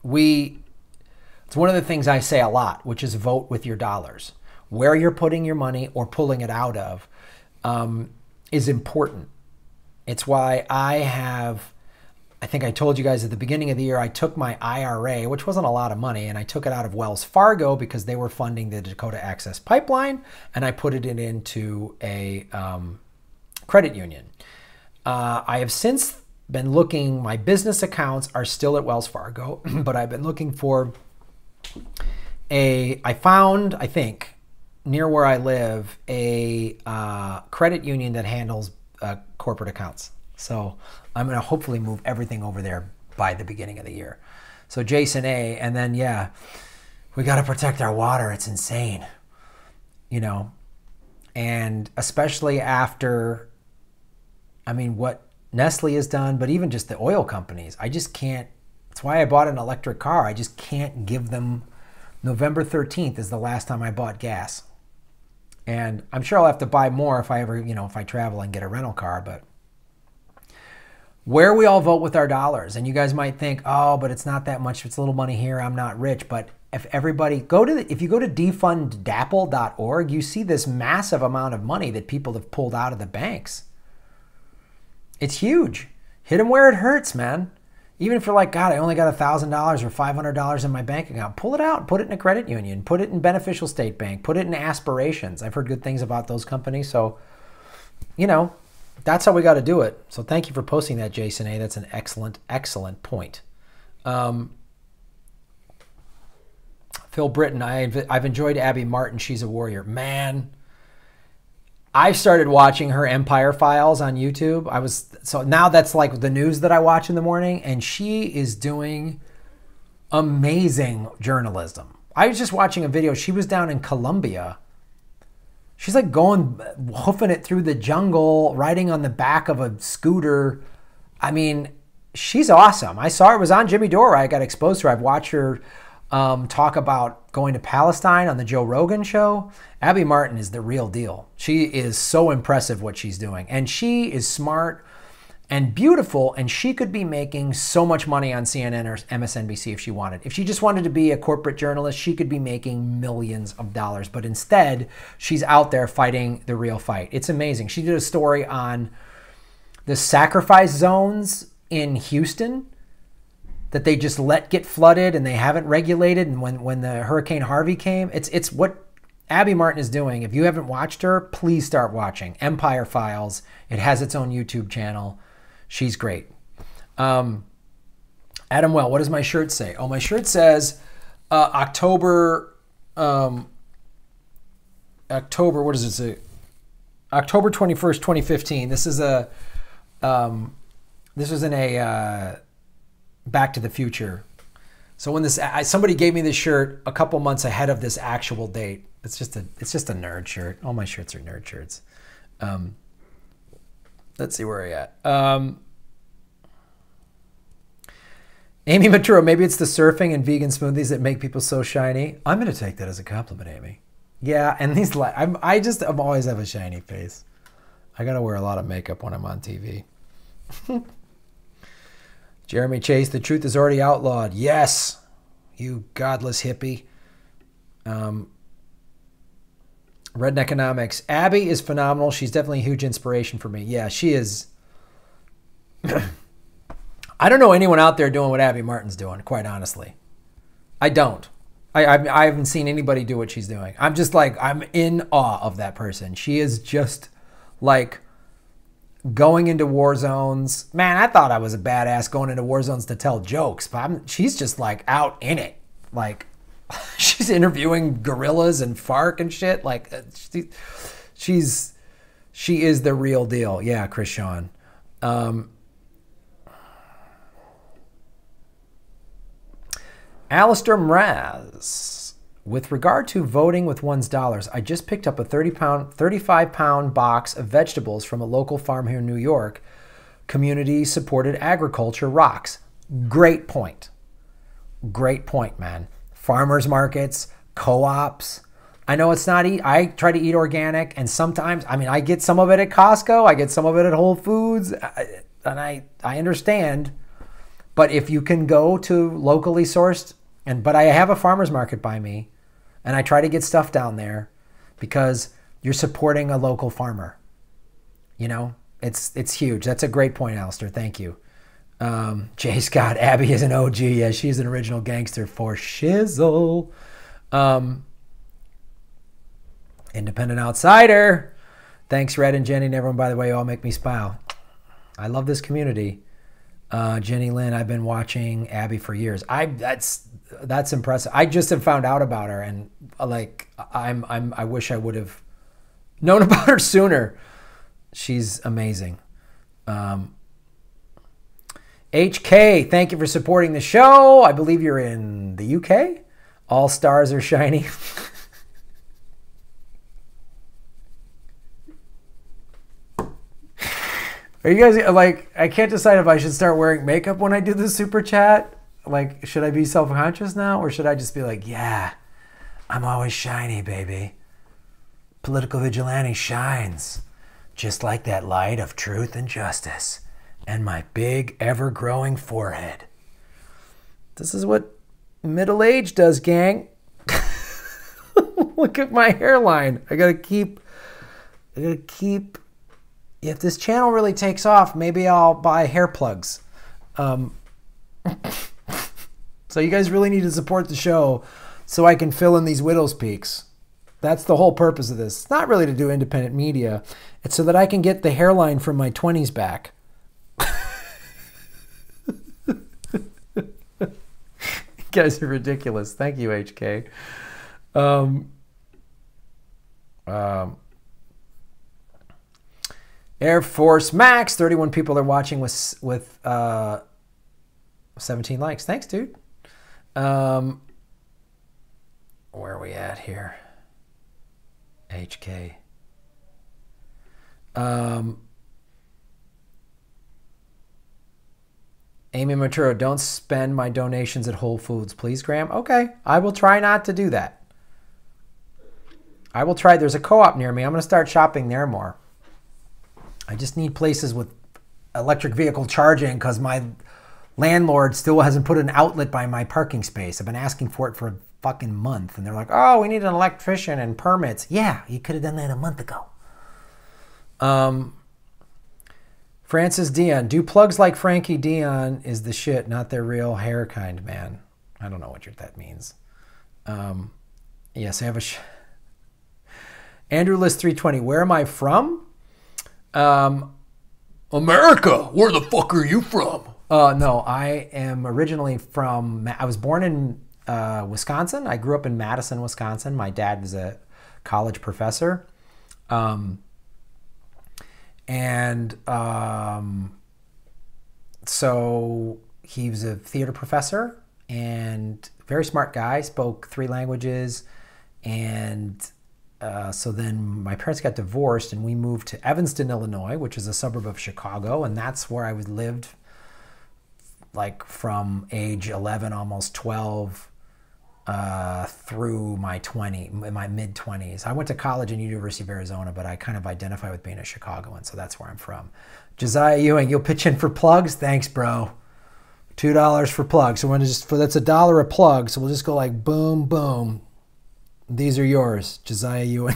Speaker 1: It's one of the things I say a lot, which is vote with your dollars. Where you're putting your money or pulling it out of is important. It's why I think I told you guys at the beginning of the year, I took my IRA, which wasn't a lot of money, and I took it out of Wells Fargo because they were funding the Dakota Access Pipeline, and I put it into a credit union. I have since been looking, my business accounts are still at Wells Fargo, but I've been looking for I found, I think, near where I live, a credit union that handles corporate accounts. So I'm going to hopefully move everything over there by the beginning of the year. So Jason A. And then, yeah, we got to protect our water. It's insane, and especially after, what Nestle has done, but even just the oil companies. I just can't. That's why I bought an electric car. I just can't give them. November 13th is the last time I bought gas. And I'm sure I'll have to buy more if I ever, if I travel and get a rental car. But where we all vote with our dollars, and you guys might think, oh, but it's not that much. It's a little money here. I'm not rich. But if everybody if you go to defunddapple.org, you see this massive amount of money that people have pulled out of the banks. It's huge. Hit them where it hurts, man. Even if you're like, God, I only got $1,000 or $500 in my bank account, pull it out, put it in a credit union, put it in Beneficial State Bank, put it in Aspirations. I've heard good things about those companies. So, that's how we got to do it. So thank you for posting that, Jason A. That's an excellent, excellent point. Phil Phil Britton, I've enjoyed Abby Martin. She's a warrior. Man, I started watching her Empire Files on YouTube. So now that's like the news that I watch in the morning, and she is doing amazing journalism. I was just watching a video. She was down in Colombia. She's like hoofing it through the jungle, riding on the back of a scooter. I mean, she's awesome. I saw her. It was on Jimmy Dore. I got exposed to her. I've watched her talk about going to Palestine on the Joe Rogan show. Abby Martin is the real deal. She is so impressive what she's doing. And she is smart and beautiful, and she could be making so much money on CNN or MSNBC if she wanted. If she just wanted to be a corporate journalist, she could be making millions of dollars. But instead, she's out there fighting the real fight. It's amazing. She did a story on the sacrifice zones in Houston that they just let get flooded and they haven't regulated. And when the Hurricane Harvey came, it's what Abby Martin is doing. If you haven't watched her, please start watching Empire Files. It has its own YouTube channel. She's great. Adam Well, what does my shirt say? Oh, my shirt says October, what does it say? October 21st, 2015. This is this was in a Back to the Future. So when somebody gave me this shirt a couple months ahead of this actual date. It's just a nerd shirt. All my shirts are nerd shirts. Let's see where I at. Amy Maturo, maybe it's the surfing and vegan smoothies that make people so shiny. I'm going to take that as a compliment, Amy. Yeah, and these I'm always have a shiny face. I got to wear a lot of makeup when I'm on TV. Jeremy Chase, the truth is already outlawed. Yes, you godless hippie. Red Economics. Abby is phenomenal. She's definitely a huge inspiration for me. Yeah, she is. I don't know anyone out there doing what Abby Martin's doing, quite honestly. I don't. I haven't seen anybody do what she's doing. I'm just like, I'm in awe of that person. She is just like going into war zones. Man, I thought I was a badass going into war zones to tell jokes, but she's just like out in it. Like, she's interviewing guerrillas and FARC and shit. Like, she is the real deal. Yeah, Chris Sean. Alistair Mraz, with regard to voting with one's dollars, I just picked up a 35-pound box of vegetables from a local farm here in New York. Community-supported agriculture rocks. Great point. Great point, man. Farmers markets, co-ops. I know it's not I try to eat organic, and sometimes, I mean, I get some of it at Costco. I get some of it at Whole Foods, and I understand. But if you can go to locally sourced, but I have a farmer's market by me, and I try to get stuff down there because you're supporting a local farmer. You know, it's huge. That's a great point, Alistair. Thank you. Jay Scott, Abby is an OG. Yeah, she's an original gangster for shizzle. Independent outsider. Thanks, Red and Jenny, and everyone, by the way, you all make me smile. I love this community. Jenny Lynn, I've been watching Abby for years. That's impressive. I just have found out about her, and like I wish I would have known about her sooner. She's amazing. HK, thank you for supporting the show. I believe you're in the UK. All stars are shiny. Are you guys like, I can't decide if I should start wearing makeup when I do the super chat. Like, should I be self-conscious now, or should I just be like, yeah, I'm always shiny, baby. Political vigilante shines just like that light of truth and justice and my big, ever-growing forehead. This is what middle age does, gang. Look at my hairline. I gotta keep. If this channel really takes off, maybe I'll buy hair plugs. So you guys really need to support the show so I can fill in these widow's peaks. That's the whole purpose of this. It's not really to do independent media. It's so that I can get the hairline from my 20s back. guys are ridiculous. Thank you, HK. Um, Air Force Max, 31 people are watching with 17 likes. Thanks, dude. Where are we at here? HK. Amy Maturo, don't spend my donations at Whole Foods, please, Graham. Okay, I will try not to do that. I will try. There's a co-op near me. I'm going to start shopping there more. I just need places with electric vehicle charging because my landlord still hasn't put an outlet by my parking space. I've been asking for it for a fucking month. And they're like, oh, we need an electrician and permits. Yeah, you could have done that a month ago. Francis Dion, do plugs like Frankie Dion is the shit, not their real hair kind, man. I don't know what that means. Yes, I have a... Andrew List 320, where am I from?
Speaker 2: America. Where the fuck are you from?
Speaker 1: No, I am originally from... I was born in Wisconsin. I grew up in Madison, Wisconsin. My dad was a college professor. So he was a theater professor and very smart guy, spoke 3 languages. And so then my parents got divorced and we moved to Evanston, Illinois, which is a suburb of Chicago. And that's where I lived like from age 11, almost 12, through my mid-20s. I went to college in University of Arizona, but I kind of identify with being a Chicagoan, so that's where I'm from. Josiah Ewing, you'll pitch in for plugs? Thanks, bro. $2 for plugs. So that's $1 a plug, so we'll just go like boom, boom. These are yours, Josiah Ewing.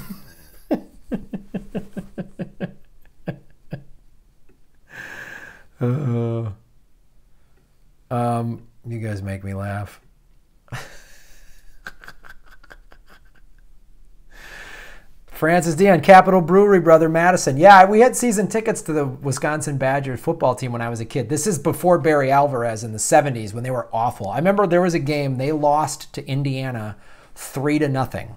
Speaker 1: You guys make me laugh. Francis Dion, Capital Brewery, brother Madison. Yeah, we had season tickets to the Wisconsin Badgers football team when I was a kid. This is before Barry Alvarez in the 70s when they were awful. I remember there was a game they lost to Indiana 3-0.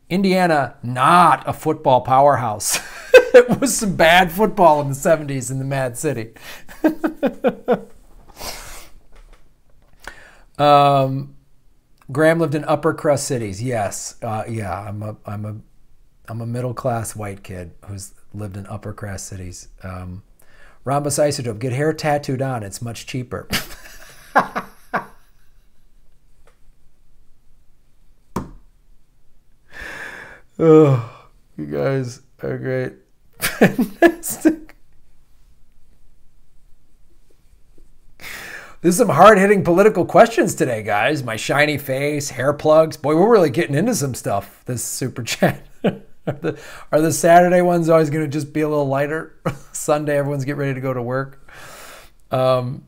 Speaker 1: Indiana, not a football powerhouse. It was some bad football in the 70s in the Mad City. Graham lived in upper crust cities. Yes. Yeah, I'm a middle-class white kid who's lived in upper-class cities. Rhombus Isotope, get hair tattooed on. It's much cheaper. Oh, you guys are great. Fantastic. There's some hard-hitting political questions today, guys. My shiny face, hair plugs. Boy, we're really getting into some stuff, this super chat. Are the Saturday ones always going to just be a little lighter? Sunday, everyone's getting ready to go to work. HK,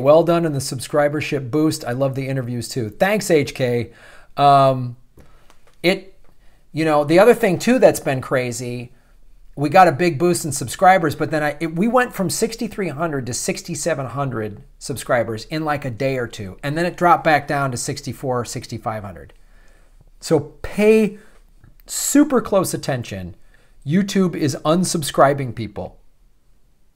Speaker 1: well done in the subscribership boost. I love the interviews too. Thanks, HK. The other thing too that's been crazy, we got a big boost in subscribers, but then we went from 6,300 to 6,700 subscribers in like a day or two, and then it dropped back down to 6,400, 6,500. So pay super close attention. YouTube is unsubscribing people.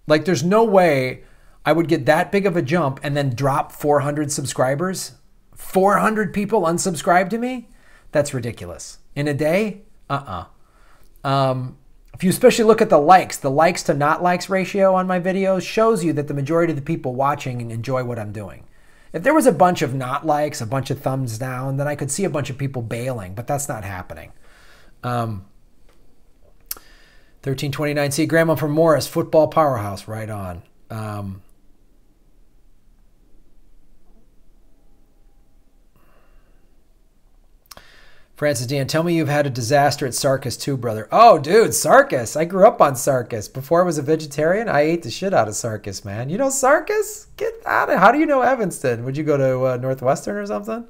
Speaker 1: Like there's no way I would get that big of a jump and then drop 400 subscribers. 400 people unsubscribe to me? That's ridiculous. In a day? If you especially look at the likes to not likes ratio on my videos shows you that the majority of the people watching enjoy what I'm doing. If there was a bunch of not likes, a bunch of thumbs down, then I could see a bunch of people bailing, but that's not happening. 1329C, Grandma from Morris, football powerhouse, right on. Francis Dan, tell me you've had a disaster at Sarkis too, brother. Oh, dude, Sarkis. I grew up on Sarkis. Before I was a vegetarian, I ate the shit out of Sarkis, man. You know Sarkis? Get out of... How do you know Evanston? Would you go to Northwestern or something?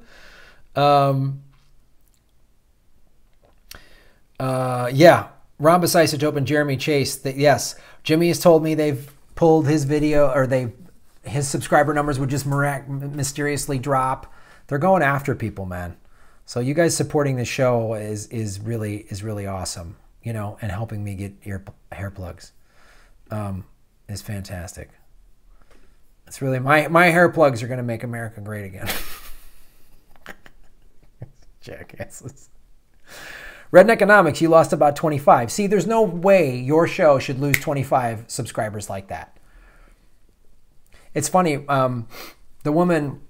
Speaker 1: Yeah. Rhombus Isotope and Jeremy Chase. Yes. Jimmy has told me they've pulled his video, or they've his subscriber numbers would just mysteriously drop. They're going after people, man. So you guys supporting the show is really awesome, you know, and helping me get hair plugs is fantastic. It's really my hair plugs are going to make America great again. Jackasses. Redneckonomics, you lost about 25. See, there's no way your show should lose 25 subscribers like that. It's funny. The woman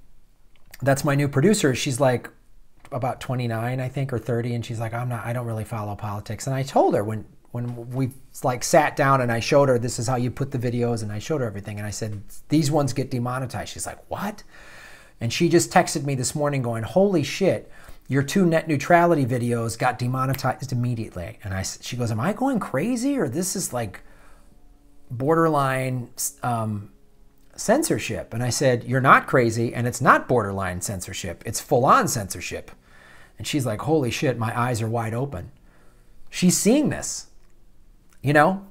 Speaker 1: that's my new producer, she's like about 29, I think, or 30, and she's like, I don't really follow politics. And I told her when we like sat down and I showed her this is how you put the videos, and I showed her everything, and I said these ones get demonetized. She's like, what? And she just texted me this morning going, holy shit, your 2 net neutrality videos got demonetized immediately. And she goes, am I going crazy, or this is like borderline censorship? And I said, you're not crazy, and it's not borderline censorship. It's full-on censorship. And she's like, holy shit, my eyes are wide open. She's seeing this, you know?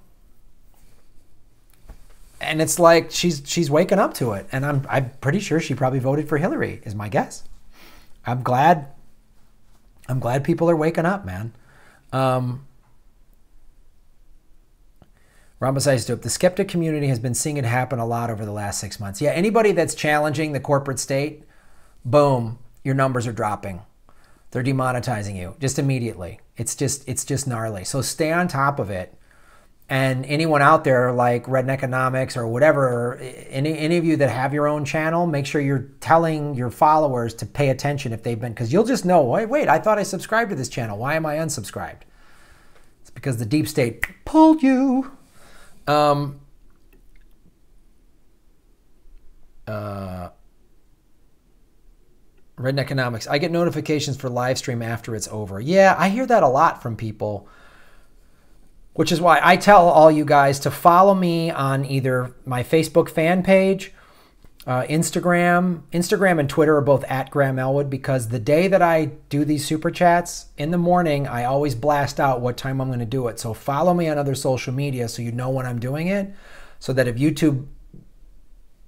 Speaker 1: And it's like she's waking up to it. And I'm pretty sure she probably voted for Hillary, is my guess. I'm glad people are waking up, man. Rhombus Isotope, the skeptic community has been seeing it happen a lot over the last 6 months. Yeah, anybody that's challenging the corporate state, boom, your numbers are dropping. They're demonetizing you just immediately. It's just gnarly. So stay on top of it. And anyone out there like Redneckonomics or whatever, any of you that have your own channel, make sure you're telling your followers to pay attention if they've been, because you'll just know, wait, I thought I subscribed to this channel. Why am I unsubscribed? It's because the deep state pulled you. Redneckonomics, I get notifications for live stream after it's over. Yeah, I hear that a lot from people, which is why I tell all you guys to follow me on either my Facebook fan page, Instagram and Twitter are both at Graham Elwood, because the day that I do these super chats in the morning, I always blast out what time I'm going to do it. So follow me on other social media so you know when I'm doing it, so that if YouTube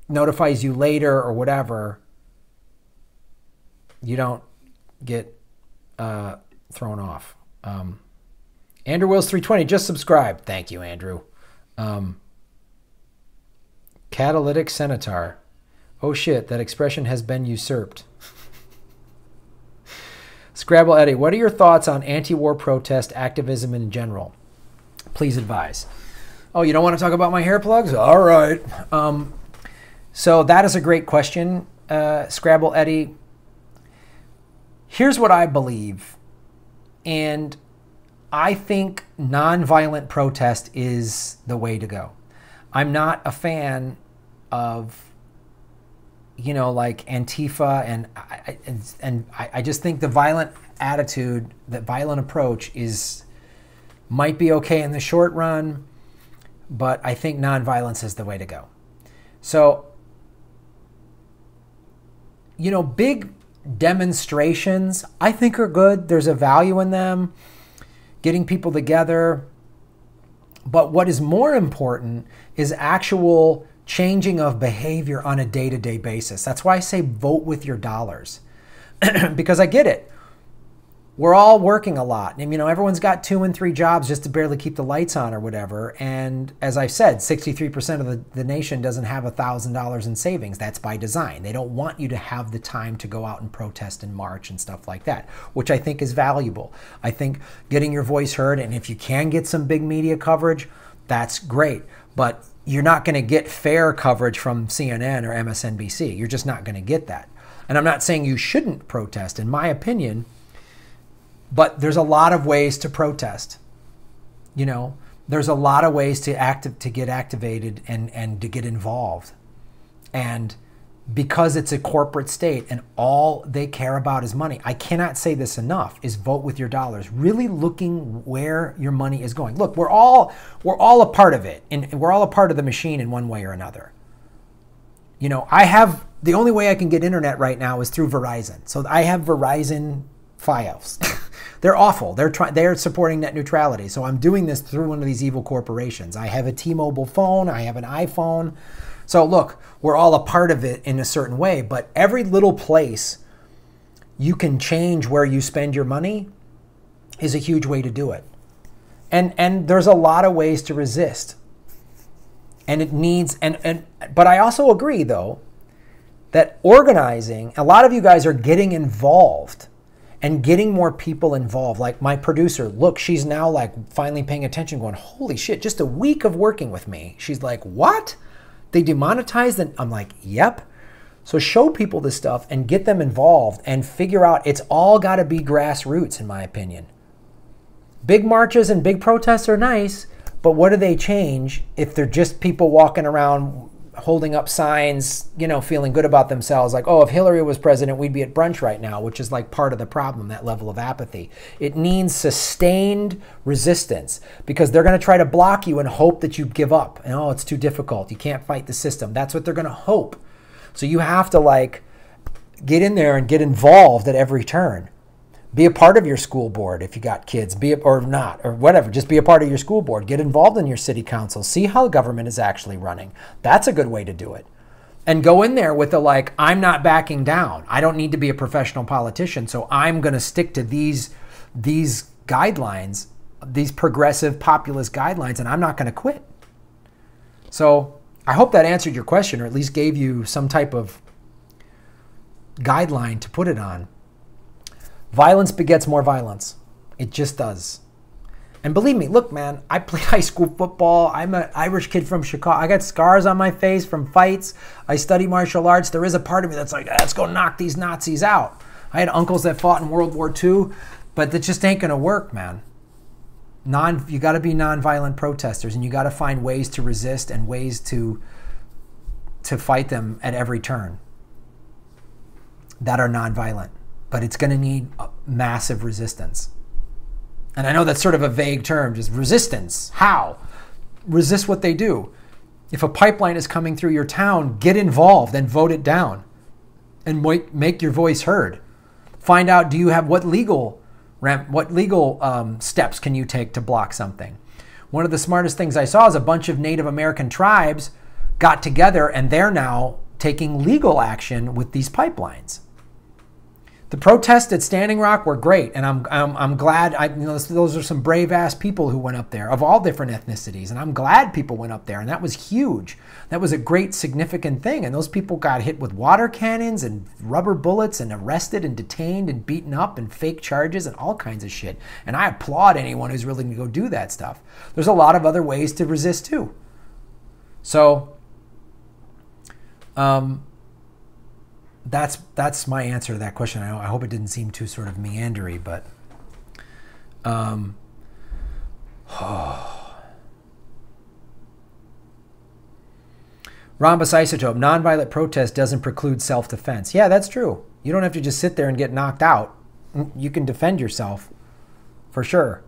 Speaker 1: notifies you later or whatever, you don't get thrown off. Andrew Wills 320 just subscribed. Thank you, Andrew. Catalytic Centaur. Oh shit, that expression has been usurped. Scrabble Eddie, what are your thoughts on anti-war protest activism in general? Please advise. Oh, you don't want to talk about my hair plugs? All right. So that is a great question, Scrabble Eddie. Here's what I believe. And I think nonviolent protest is the way to go. I'm not a fan of, you know, like Antifa, and I just think the violent attitude, that violent approach might be okay in the short run, but I think nonviolence is the way to go. So, you know, big demonstrations I think are good. There's a value in them, getting people together. But what is more important is actual changing of behavior on a day-to-day basis. That's why I say vote with your dollars. Because I get it. We're all working a lot. And, you know, everyone's got 2 and 3 jobs just to barely keep the lights on or whatever. And as I've said, 63% of the nation doesn't have $1,000 in savings. That's by design. They don't want you to have the time to go out and protest and march and stuff like that, which I think is valuable. I think getting your voice heard, and if you can get some big media coverage, that's great. But you're not going to get fair coverage from CNN or MSNBC. You're just not going to get that. And I'm not saying you shouldn't protest, in my opinion, but there's a lot of ways to protest. You know, there's a lot of ways to get activated and to get involved. And because it's a corporate state and all they care about is money, I cannot say this enough, is vote with your dollars. Really looking where your money is going. Look, we're all a part of it, and we're all a part of the machine in one way or another. You know, the only way I can get internet right now is through Verizon. So I have Verizon Fios. They're awful. They're supporting net neutrality. So I'm doing this through one of these evil corporations. I have a T-Mobile phone. I have an iPhone. So look, we're all a part of it in a certain way, but every little place you can change where you spend your money is a huge way to do it. And there's a lot of ways to resist. And it needs, but I also agree though, that organizing, a lot of you guys are getting involved and getting more people involved. Like my producer, look, she's now like finally paying attention going, holy shit, just a week of working with me. She's like, what? They demonetized? And I'm like, yep. So show people this stuff and get them involved and figure out it's all got to be grassroots, in my opinion. Big marches and big protests are nice, but what do they change if they're just people walking around holding up signs, you know, feeling good about themselves, like, oh, if Hillary was president, we'd be at brunch right now, which is like part of the problem, that level of apathy. It needs sustained resistance because they're going to try to block you and hope that you give up. And, oh, it's too difficult. You can't fight the system. That's what they're going to hope. So you have to like get in there and get involved at every turn. Be a part of your school board if you got kids, or not, or whatever. Just be a part of your school board. Get involved in your city council. See how government is actually running. That's a good way to do it. And go in there with the like, I'm not backing down. I don't need to be a professional politician, so I'm going to stick to these guidelines, these progressive populist guidelines, and I'm not going to quit. So I hope that answered your question, or at least gave you some type of guideline to put it on. Violence begets more violence. It just does. And believe me, look, man, I played high school football. I'm an Irish kid from Chicago. I got scars on my face from fights. I study martial arts. There is a part of me that's like, let's go knock these Nazis out. I had uncles that fought in World War II, but that just ain't going to work, man. You got to be nonviolent protesters, and you got to find ways to resist and ways to fight them at every turn that are nonviolent. But it's going to need massive resistance. And I know that's sort of a vague term, just resistance. How? Resist what they do. If a pipeline is coming through your town, get involved and vote it down. And make your voice heard. Find out, do you have what legal steps can you take to block something? One of the smartest things I saw is a bunch of Native American tribes got together and they're now taking legal action with these pipelines. The protests at Standing Rock were great, and I'm glad. Those are some brave ass people who went up there of all different ethnicities, and I'm glad people went up there, and that was huge. That was a great, significant thing, and those people got hit with water cannons and rubber bullets and arrested and detained and beaten up and fake charges and all kinds of shit. And I applaud anyone who's willing to go do that stuff. There's a lot of other ways to resist too. So, that's my answer to that question. I hope it didn't seem too sort of meandery, but Rhombus Isotope, nonviolent protest doesn't preclude self-defense. Yeah, that's true. You don't have to just sit there and get knocked out. You can defend yourself, for sure.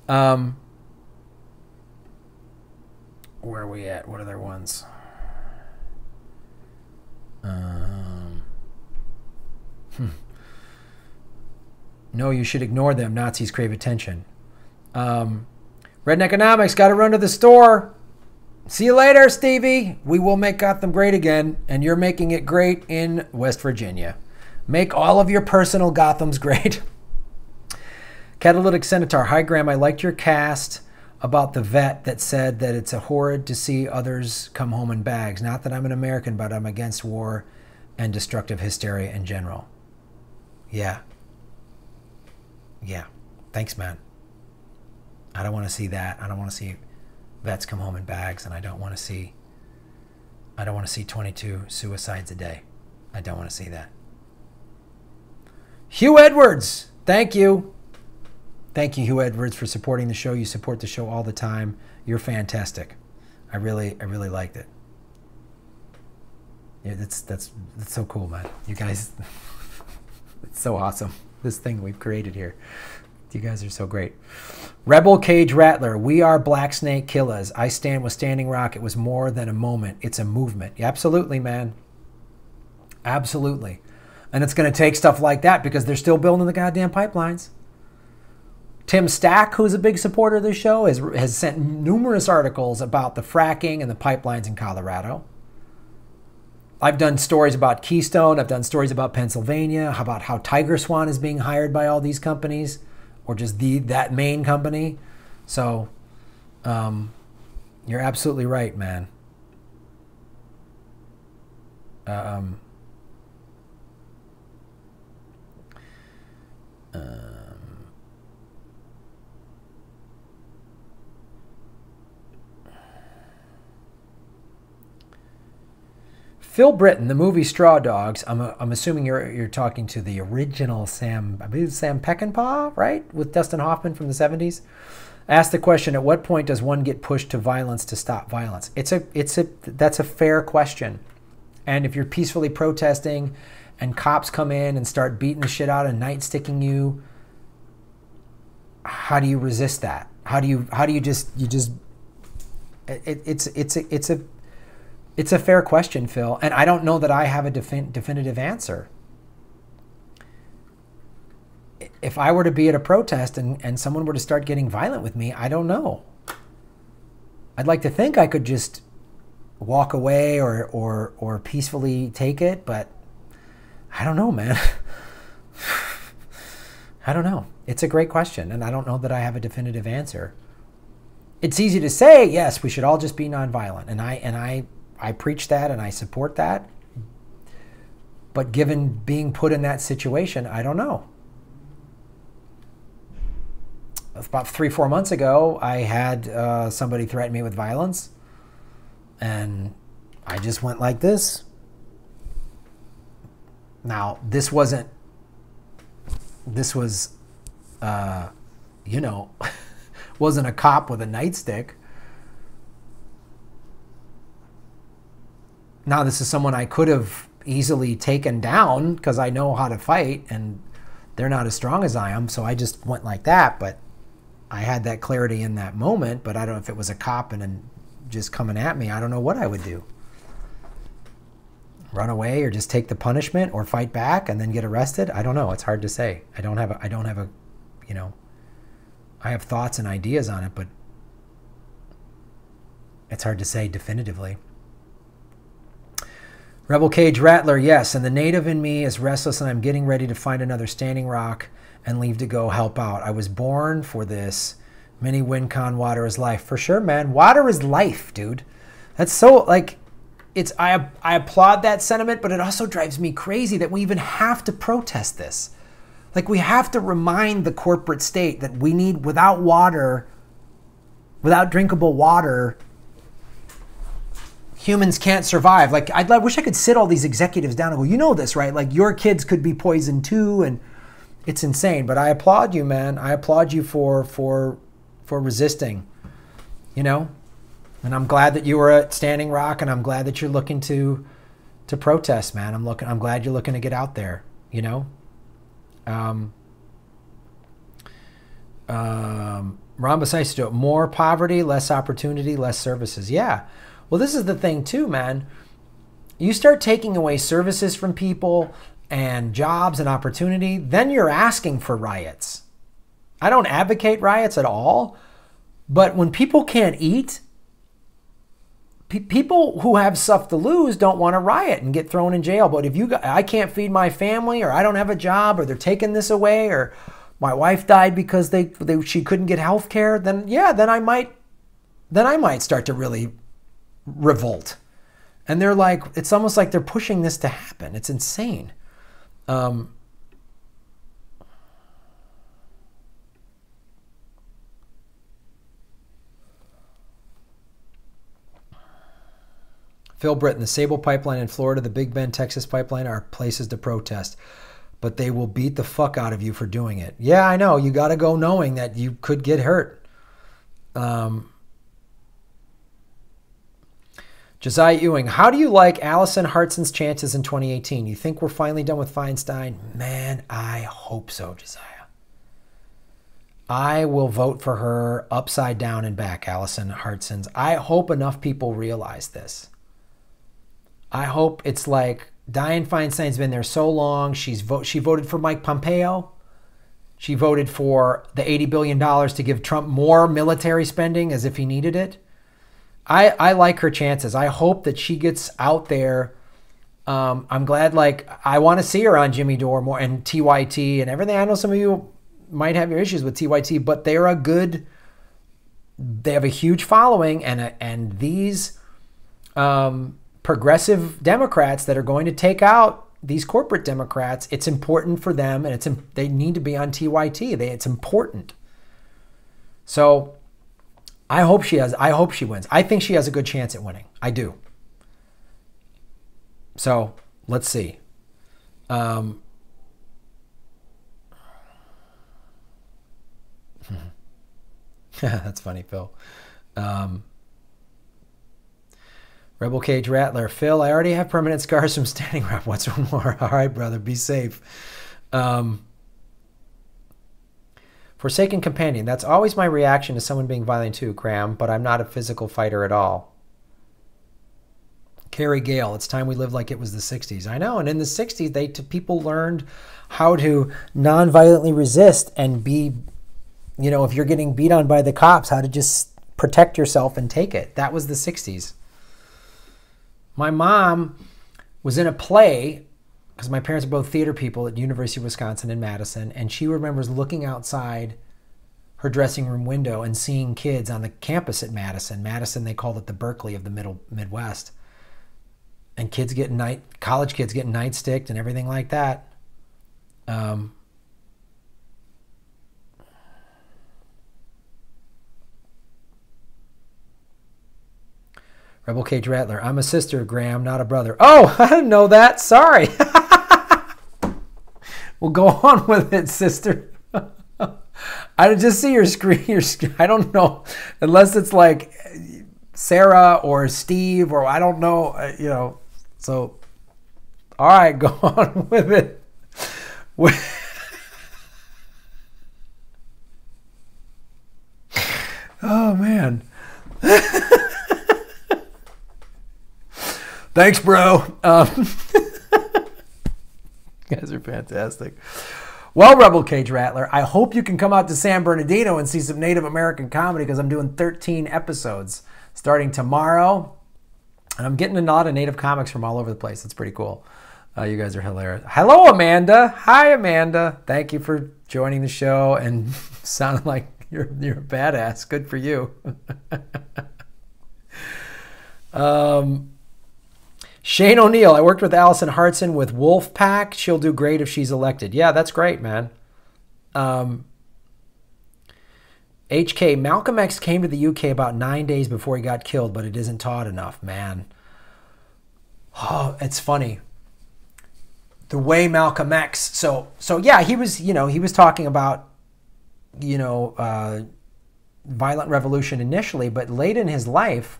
Speaker 1: Where are we at? What other ones? No, you should ignore them. Nazis crave attention. Redneck Economics, got to run to the store. See you later, Stevie. We will make Gotham great again, and you're making it great in West Virginia. Make all of your personal Gothams great. Catalytic Centaur. Hi, Graham. I liked your cast about the vet that said that it's a horrid to see others come home in bags. Not that I'm an American, but I'm against war and destructive hysteria in general. Yeah. Yeah. Thanks, man. I don't want to see that. I don't want to see vets come home in bags, and I don't want to see 22 suicides a day. I don't want to see that. Hugh Edwards, thank you. Thank you, Hugh Edwards, for supporting the show. You support the show all the time. You're fantastic. I really liked it. Yeah, that's so cool, man. You guys, it's so awesome. This thing we've created here. You guys are so great. Rebel Cage Rattler. We are Black Snake Killers. I stand with Standing Rock. It was more than a moment. It's a movement. Yeah, absolutely, man. Absolutely. And it's going to take stuff like that because they're still building the goddamn pipelines. Tim Stack, who's a big supporter of this show, has sent numerous articles about the fracking and the pipelines in Colorado. I've done stories about Keystone. I've done stories about Pennsylvania, about how Tiger Swan is being hired by all these companies, or just that main company. So you're absolutely right, man. Phil Britton, the movie Straw Dogs. I'm assuming you're talking to the original Sam. I believe Sam Peckinpah, right, with Dustin Hoffman from the '70s. Asked the question: at what point does one get pushed to violence to stop violence? That's a fair question. And if you're peacefully protesting, and cops come in and start beating the shit out and nightsticking you, how do you resist that? How do you just it's a fair question, Phil, and I don't know that I have a definitive answer. If I were to be at a protest and someone were to start getting violent with me, I don't know. I'd like to think I could just walk away or peacefully take it, but I don't know, man. I don't know. It's a great question, and I don't know that I have a definitive answer. It's easy to say, yes, we should all just be nonviolent, and I preach that and I support that. But given being put in that situation, I don't know. About 3-4 months ago, I had somebody threaten me with violence, and I just went like this. Now, this was, wasn't a cop with a nightstick. Now, this is someone I could have easily taken down because I know how to fight and they're not as strong as I am. So I just went like that. But I had that clarity in that moment. But I don't know if it was a cop and then just coming at me. I don't know what I would do. Run away or just take the punishment or fight back and then get arrested. I don't know. It's hard to say. I don't have a, I have thoughts and ideas on it, but it's hard to say definitively. Rebel Cage Rattler, yes, and the native in me is restless and I'm getting ready to find another Standing Rock and leave to go help out. I was born for this. Mini WinCon, water is life. For sure, man. Water is life, dude. That's so, I applaud that sentiment, but it also drives me crazy that we even have to protest this. We have to remind the corporate state that we need, without water, without drinkable water, humans can't survive. I wish I could sit all these executives down and go, you know this, right? Your kids could be poisoned too, and it's insane. But I applaud you, man. I applaud you for resisting, And I'm glad that you were at Standing Rock, and I'm glad that you're looking to protest, man. I'm glad you're looking to get out there, Rhombus Isotope, more poverty, less opportunity, less services. Yeah. Well, this is the thing too, man. You start taking away services from people and jobs and opportunity, then you're asking for riots. I don't advocate riots at all, but when people can't eat, people who have stuff to lose don't want to riot and get thrown in jail. But if I can't feed my family, or I don't have a job, or they're taking this away, or my wife died because she couldn't get health care, then I might start to really revolt. And they're it's almost like they're pushing this to happen. It's insane. Phil Britton, the Sable Pipeline in Florida, the Big Bend, Texas Pipeline are places to protest, but they will beat the fuck out of you for doing it. Yeah, I know. You got to go knowing that you could get hurt. Josiah Ewing, how do you like Allison Hartson's chances in 2018? You think we're finally done with Feinstein? Man, I hope so, Josiah. I will vote for her upside down and back, Allison Hartson's. I hope enough people realize this. I hope it's Dianne Feinstein's been there so long. She voted for Mike Pompeo. She voted for the $80 billion to give Trump more military spending as if he needed it. I like her chances. I hope that she gets out there I'm glad, like, I want to see her on Jimmy Dore more and TYT and everything. I know some of you might have your issues with TYT, but they have a huge following, and these progressive Democrats that are going to take out these corporate Democrats, it's important for them, and they need to be on TYT. It's important. So I hope she wins. I think she has a good chance at winning. I do. So let's see. That's funny, Phil. Rebel Cage Rattler. Phil, I already have permanent scars from Standing Rock. What's one more? All right, brother. Be safe. Forsaken Companion. That's always my reaction to someone being violent too, Graham, but I'm not a physical fighter at all. Carrie Gale. It's time we lived like it was the 60s. I know. And in the 60s, people learned how to non-violently resist and be, you know, if you're getting beat on by the cops, how to just protect yourself and take it. That was the 60s. My mom was in a play, because my parents are both theater people at University of Wisconsin in Madison, and she remembers looking outside her dressing room window and seeing kids on the campus at Madison. Madison, they called it the Berkeley of the Midwest. And college kids getting nightsticked and everything like that. Rebel Cage Rattler. I'm a sister, Graham, not a brother. Oh, I didn't know that. Sorry. Well, go on with it, sister. I just see your screen. I don't know. Unless it's like Sarah or Steve or I don't know, you know. So, all right, go on with it. Oh, man. Thanks, bro. You guys are fantastic. Well, Rebel Cage Rattler, I hope you can come out to San Bernardino and see some Native American comedy, because I'm doing 13 episodes starting tomorrow. And I'm getting a lot of Native comics from all over the place. It's pretty cool. You guys are hilarious. Hello, Amanda. Hi, Amanda. Thank you for joining the show and sounding like you're a badass. Good for you. Shane O'Neill. I worked with Allison Hartson with Wolfpack. She'll do great if she's elected. Yeah, that's great, man. HK, Malcolm X came to the UK about 9 days before he got killed, but it isn't taught enough, man. Oh, it's funny. The way Malcolm X, so yeah, he was talking about, violent revolution initially, but late in his life,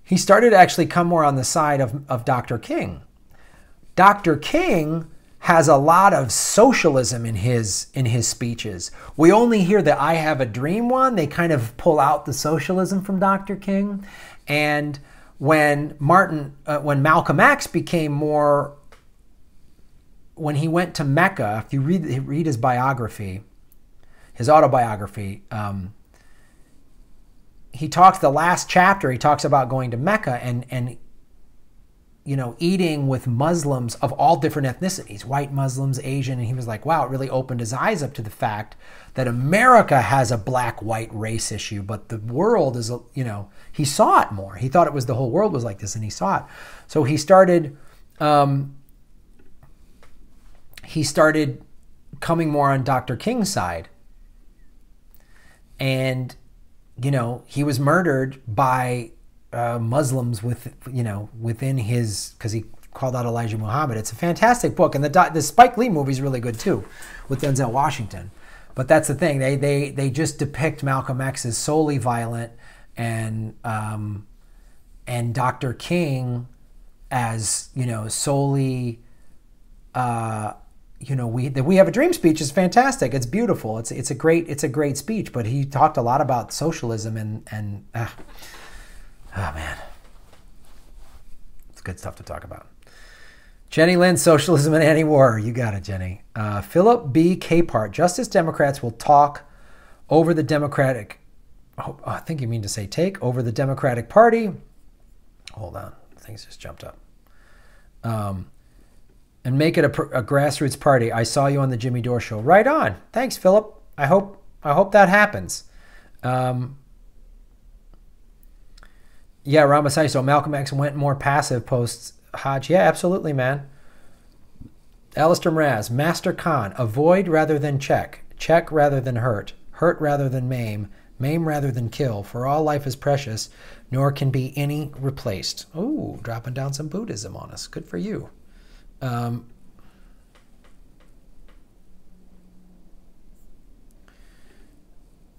Speaker 1: he started to actually come more on the side of Dr. King. Dr. King has a lot of socialism in his speeches. We only hear the I Have a Dream one. They kind of pull out the socialism from Dr. King. And when Malcolm X became more, when he went to Mecca, if you read his biography, his autobiography, he talks, the last chapter, he talks about going to Mecca and eating with Muslims of all different ethnicities, white Muslims, Asian, and he was like, wow, it really opened his eyes up to the fact that America has a black-white race issue, but the world is, he saw it more. He thought it was the whole world was like this, and he saw it. So he started coming more on Dr. King's side. And, he was murdered by Muslims within his, because he called out Elijah Muhammad. It's a fantastic book, and the Spike Lee movie is really good too, with Denzel Washington. But that's the thing; they just depict Malcolm X as solely violent, and Dr. King as solely. We Have a Dream speech is fantastic. It's beautiful. It's a great speech. But he talked a lot about socialism and. Oh, man. It's good stuff to talk about. Jenny Lynn, socialism and anti-war. You got it, Jenny. Philip B. Capehart. Justice Democrats will talk over the Democratic... I think you mean to say take over the Democratic Party. Hold on. things just jumped up. And make it a grassroots party. I saw you on the Jimmy Dore show. Right on. Thanks, Philip. I hope that happens. Yeah, Ramasai. So Malcolm X went more passive posts Hodge. Yeah, absolutely, man. Alistair Mraz, Master Khan, avoid rather than check rather than hurt rather than maim rather than kill. For all life is precious, nor can be any replaced. Ooh, dropping down some Buddhism on us. Good for you.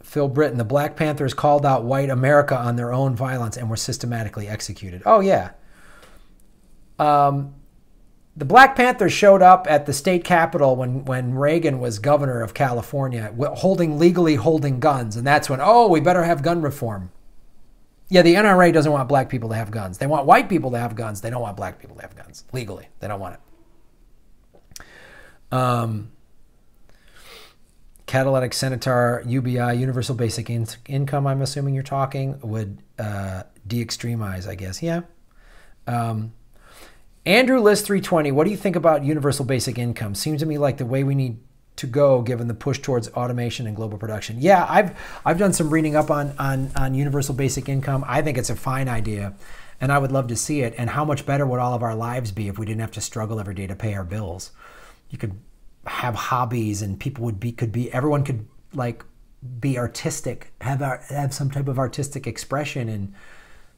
Speaker 1: Phil Britton, the Black Panthers called out white America on their own violence and were systematically executed. Oh, yeah. The Black Panthers showed up at the state capitol when Reagan was governor of California, legally holding guns. And that's when, oh, we better have gun reform. Yeah, the NRA doesn't want black people to have guns. They want white people to have guns. They don't want black people to have guns. Legally, they don't want it. Catalytic Centaur, UBI, Universal Basic Income, I'm assuming you're talking, would de-extremize, I guess. Yeah. Andrew List 320, what do you think about universal basic income? Seems to me like the way we need to go given the push towards automation and global production. Yeah, I've done some reading up on universal basic income. I think it's a fine idea, and I would love to see it. And how much better would all of our lives be if we didn't have to struggle every day to pay our bills? You could have hobbies, and people everyone could like be artistic, have some type of artistic expression, and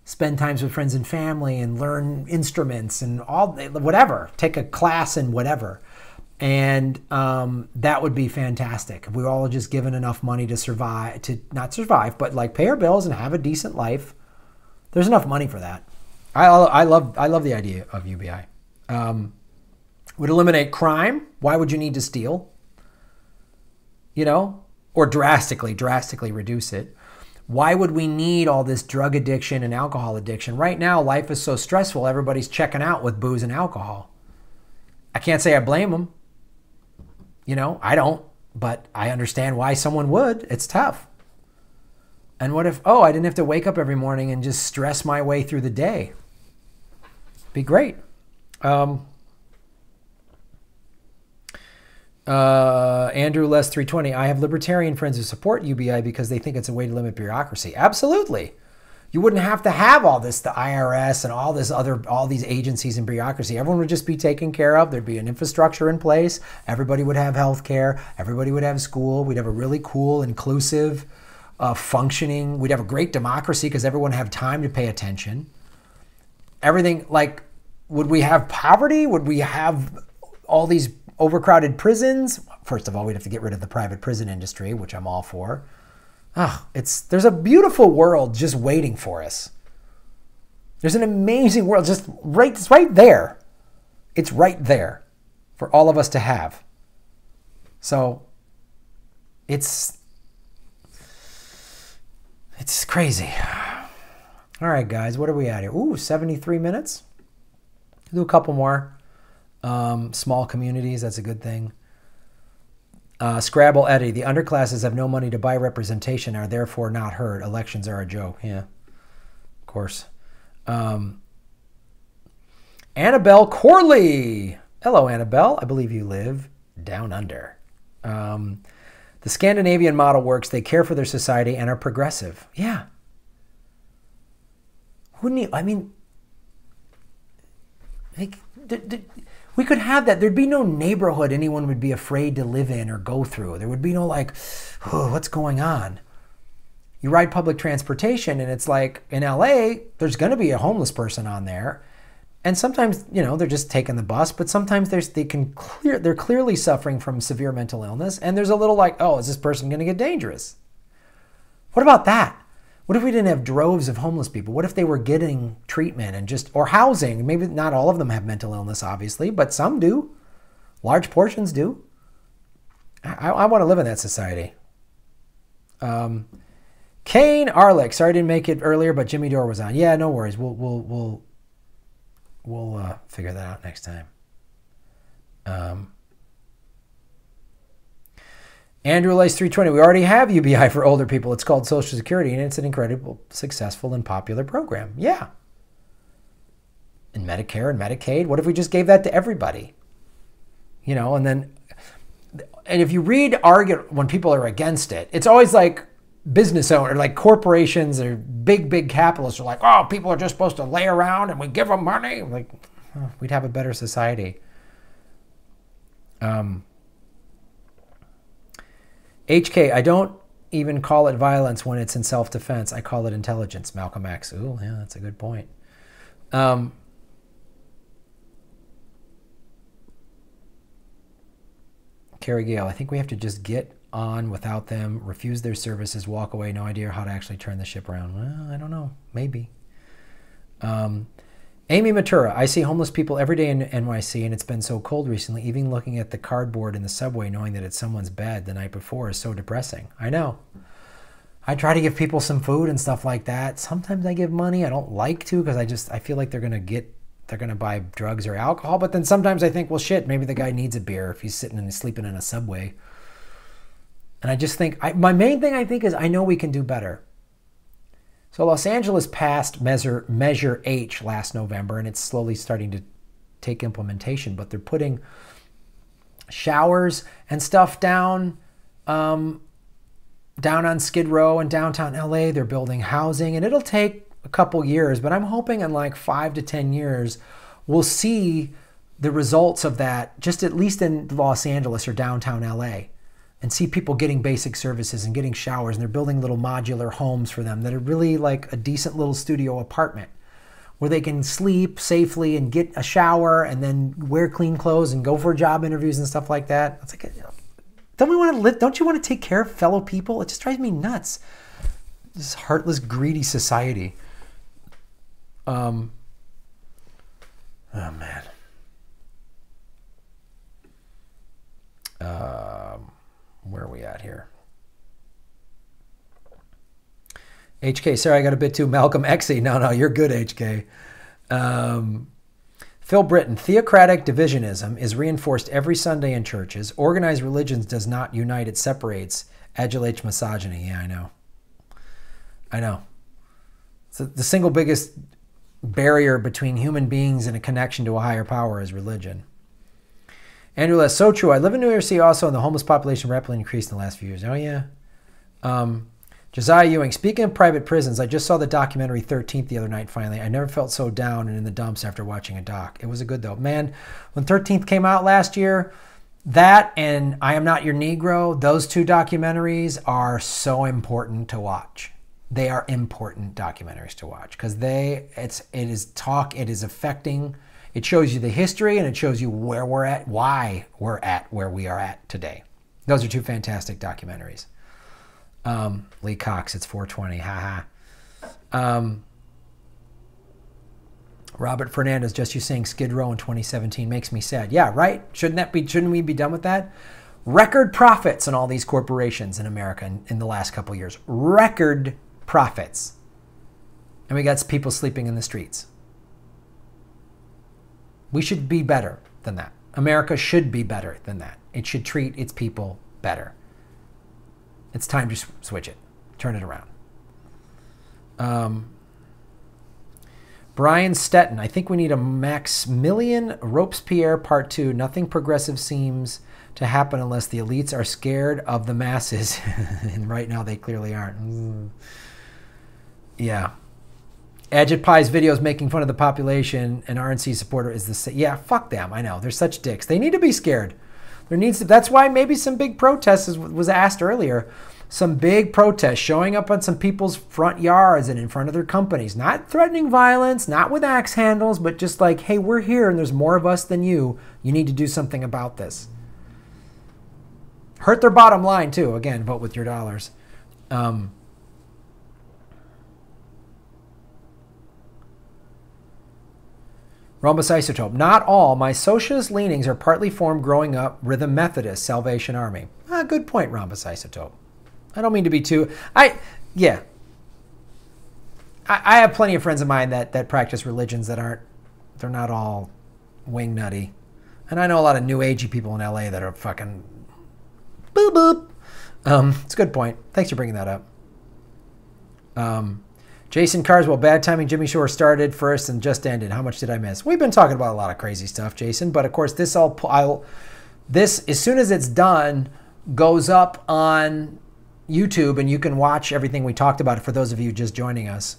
Speaker 1: spend times with friends and family and learn instruments and all whatever, take a class and whatever. And that would be fantastic. If we were all just given enough money to survive, not survive, but like pay our bills and have a decent life. There's enough money for that. I love the idea of UBI. Would eliminate crime. Why would you need to steal? You know, or drastically reduce it. Why would we need all this drug addiction and alcohol addiction? Right now, life is so stressful, everybody's checking out with booze and alcohol. I can't say I blame them. You know, I don't, but I understand why someone would. It's tough. And what if, I didn't have to wake up every morning and just stress my way through the day? Be great. Andrew Les 320, I have libertarian friends who support UBI because they think it's a way to limit bureaucracy. Absolutely. You wouldn't have to have all this, the IRS and all these agencies and bureaucracy. Everyone would just be taken care of. There'd be an infrastructure in place. Everybody would have health care. Everybody would have school. We'd have a really cool, inclusive, functioning. We'd have a great democracy because everyone would have time to pay attention. Everything, like, would we have poverty? Would we have all these overcrowded prisons? First of all, we'd have to get rid of the private prison industry, which I'm all for. There's a beautiful world just waiting for us. There's an amazing world it's right there. It's right there for all of us to have. So it's crazy. All right, guys, what are we at here? Ooh, 73 minutes. Do a couple more. Small communities, that's a good thing. Scrabble Eddie, the underclasses have no money to buy representation, are therefore not heard. Elections are a joke. Yeah, of course. Annabelle Corley. Hello, Annabelle. I believe you live down under. The Scandinavian model works. They care for their society and are progressive. Yeah. Wouldn't you? I mean, we could have that. There'd be no neighborhood anyone would be afraid to live in or go through. There would be no like, what's going on? You ride public transportation and it's like in LA, there's going to be a homeless person on there. And sometimes, they're just taking the bus, but sometimes they're clearly suffering from severe mental illness. And there's a little like, is this person going to get dangerous? What about that? What if we didn't have droves of homeless people? What if they were getting treatment and or housing? Maybe not all of them have mental illness, obviously, but some do. Large portions do. I want to live in that society. Kane Arlick, sorry I didn't make it earlier, but Jimmy Dore was on. Yeah, no worries. We'll figure that out next time. Andrew Lace 320, we already have UBI for older people. It's called Social Security, and it's an incredible, successful, and popular program. Yeah. And Medicare and Medicaid. What if we just gave that to everybody? You know, and if you read argument when people are against it, it's always like business owner, like corporations or big capitalists are like, oh, people are just supposed to lay around and we give them money. Like, oh, we'd have a better society. HK, I don't even call it violence when it's in self-defense. I call it intelligence. Malcolm X. Ooh, yeah, that's a good point. Carrie Gale, I think we have to just get on without them, refuse their services, walk away, no idea how to actually turn the ship around. Well, I don't know. Maybe. Amy Matura, I see homeless people every day in NYC, and it's been so cold recently. Even looking at the cardboard in the subway, knowing that it's someone's bed the night before is so depressing. I know. I try to give people some food and stuff like that. Sometimes I give money. I don't like to because I feel like they're going to buy drugs or alcohol. But then sometimes I think, well, shit, maybe the guy needs a beer if he's sitting and sleeping in a subway. And I just think, my main thing I think is I know we can do better. So Los Angeles passed Measure H last November, and it's slowly starting to take implementation. But they're putting showers and stuff down on Skid Row and downtown LA. They're building housing, and it'll take a couple years. But I'm hoping in like 5 to 10 years, we'll see the results of that, just at least in Los Angeles or downtown LA. And see people getting basic services and getting showers, and they're building little modular homes for them that are really like a decent little studio apartment where they can sleep safely and get a shower and then wear clean clothes and go for job interviews and stuff like that. It's like, don't you want to take care of fellow people? It just drives me nuts. This heartless, greedy society. Oh man. Where are we at here? HK, sorry, I got a bit too Malcolm X-y. No, you're good, HK. Phil Britton, theocratic divisionism is reinforced every Sunday in churches. Organized religions does not unite, it separates. Adulates misogyny. Yeah, I know. So the single biggest barrier between human beings and a connection to a higher power is religion. Andrew, that's so true. I live in New York City also, and the homeless population rapidly increased in the last few years. Oh, yeah. Josiah Ewing, speaking of private prisons, I just saw the documentary 13th the other night, finally. I never felt so down and in the dumps after watching a doc. It was a good, though. Man, when 13th came out last year, that and I Am Not Your Negro, those two documentaries are so important to watch. They are important documentaries to watch because it is affecting. It shows you the history, and it shows you where we're at, why we're at where we are at today. Those are two fantastic documentaries. Lee Cox, it's 420, haha. Robert Fernandez, just you saying Skid Row in 2017 makes me sad. Yeah, right? Shouldn't we be done with that? Record profits in all these corporations in America in the last couple of years. Record profits. And we got people sleeping in the streets. We should be better than that. America should be better than that. It should treat its people better. It's time to switch it. Turn it around. Brian Stetton, I think we need a Maximilian Robespierre Part 2. Nothing progressive seems to happen unless the elites are scared of the masses. And right now they clearly aren't. Yeah. Agit Pie's videos making fun of the population and RNC supporter is the same. Yeah, fuck them. I know. They're such dicks. They need to be scared. That's why maybe some big protests was asked earlier. Some big protests showing up on some people's front yards and in front of their companies. Not threatening violence, not with axe handles, but just like, hey, we're here and there's more of us than you. You need to do something about this. Hurt their bottom line too. Again, vote with your dollars. Rhombus Isotope. Not all. My socialist leanings are partly formed growing up Rhythm Methodist, Salvation Army. Good point, Rhombus Isotope. I don't mean to be too... I have plenty of friends of mine that practice religions that aren't... They're not all wing nutty. And I know a lot of new agey people in LA that are fucking... Boop, boop. It's a good point. Thanks for bringing that up. Jason Carswell, bad timing. Jimmy Shore started first and just ended. How much did I miss? We've been talking about a lot of crazy stuff, Jason. But of course, this as soon as it's done, goes up on YouTube, and you can watch everything we talked about. For those of you just joining us,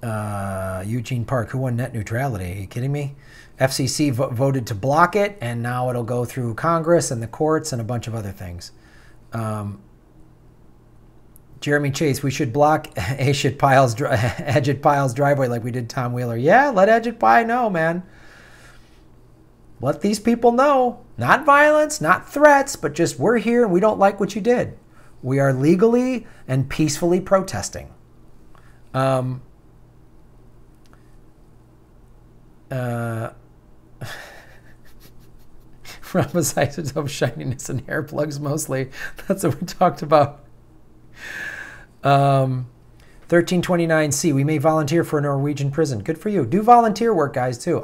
Speaker 1: Eugene Park, who won net neutrality? Are you kidding me? FCC voted to block it, and now it'll go through Congress and the courts and a bunch of other things. Jeremy Chase, we should block Edgett Pile's driveway like we did Tom Wheeler. Yeah, let Edgett Pile know, man. Let these people know. Not violence, not threats, but just we're here and we don't like what you did. We are legally and peacefully protesting. Rambus isotope shininess and hair plugs mostly. That's what we talked about. 1329C, we may volunteer for a Norwegian prison. Good for you. Do volunteer work, guys, too.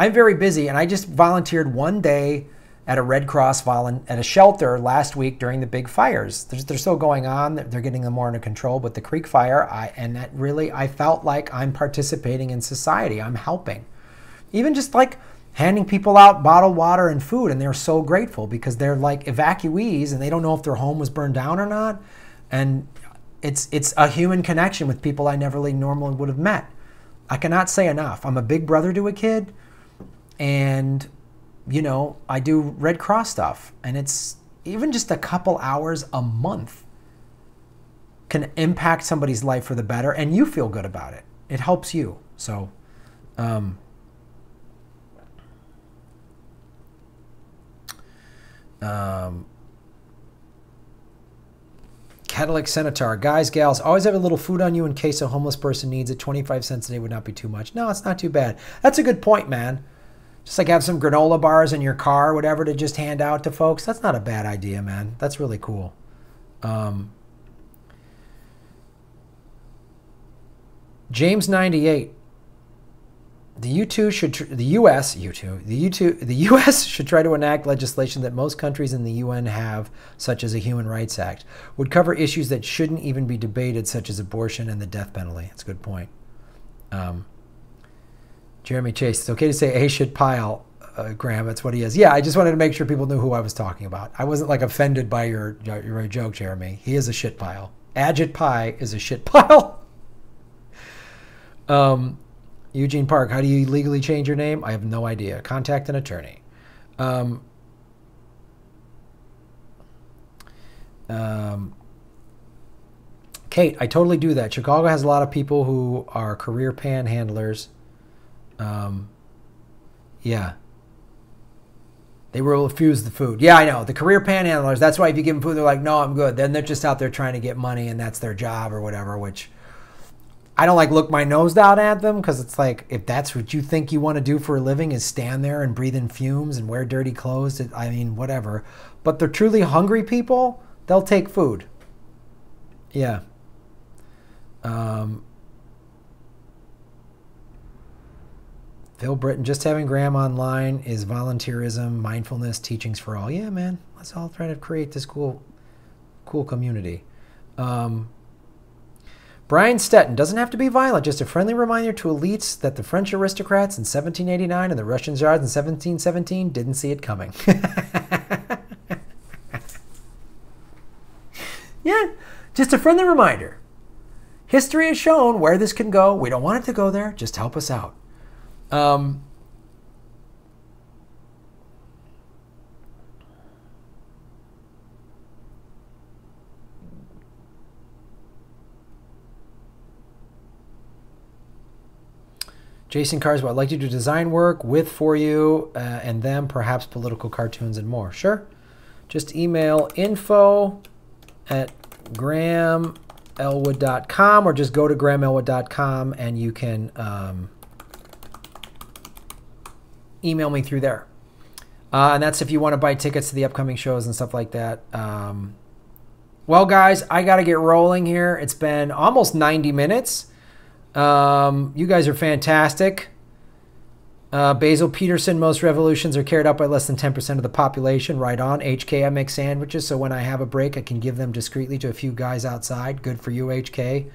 Speaker 1: I'm very busy, and I just volunteered one day at a Red Cross at a shelter last week during the big fires. They're still going on. They're getting them more under control. But the Creek Fire, I felt like I'm participating in society. I'm helping. Even just like handing people out bottled water and food, and they're so grateful because they're like evacuees, and they don't know if their home was burned down or not. And it's a human connection with people I never normally would have met. I cannot say enough. I'm a big brother to a kid, and you know, I do Red Cross stuff, and it's even just a couple hours a month can impact somebody's life for the better, and you feel good about it. It helps you. So, Cadillac Centaur, guys, gals, always have a little food on you in case a homeless person needs it. 25 cents a day would not be too much. No, it's not too bad. That's a good point, man. Just like have some granola bars in your car, whatever, to just hand out to folks. That's not a bad idea, man. That's really cool. James 98. The U.S. should try to enact legislation that most countries in the UN have, such as a Human Rights Act, would cover issues that shouldn't even be debated, such as abortion and the death penalty. That's a good point. Jeremy Chase, it's okay to say Edgett Pile, Graham. That's what he is. Yeah, I just wanted to make sure people knew who I was talking about. I wasn't like offended by your joke, Jeremy. He is a shit pile. Edgett Pile is a shit pile. Eugene Park, how do you legally change your name? I have no idea. Contact an attorney. Kate, I totally do that. Chicago has a lot of people who are career panhandlers. Yeah. They will refuse the food. Yeah, I know. The career panhandlers, that's why if you give them food, they're like, no, I'm good. Then they're just out there trying to get money, and that's their job or whatever, which I don't like look my nose down at them, because it's like, if that's what you think you want to do for a living is stand there and breathe in fumes and wear dirty clothes, I mean, whatever. But they're truly hungry people, they'll take food. Yeah. Phil Britton, just having Graham online is volunteerism, mindfulness, teachings for all. Yeah, man. Let's all try to create this cool community. Brian Stetton, doesn't have to be violent, just a friendly reminder to elites that the French aristocrats in 1789 and the Russian czars in 1717 didn't see it coming. Yeah, just a friendly reminder. History has shown where this can go. We don't want it to go there. Just help us out. Jason Carswell, I'd like you to do design work with, for you, and them, perhaps political cartoons and more. Sure. Just email info@grahamelwood.com, or just go to grahamelwood.com and you can email me through there. And that's if you want to buy tickets to the upcoming shows and stuff like that. Well, guys, I got to get rolling here. It's been almost 90 minutes. You guys are fantastic. Basil Peterson, most revolutions are carried out by less than 10% of the population. Right on. HK, I make sandwiches, so when I have a break, I can give them discreetly to a few guys outside. Good for you, HK.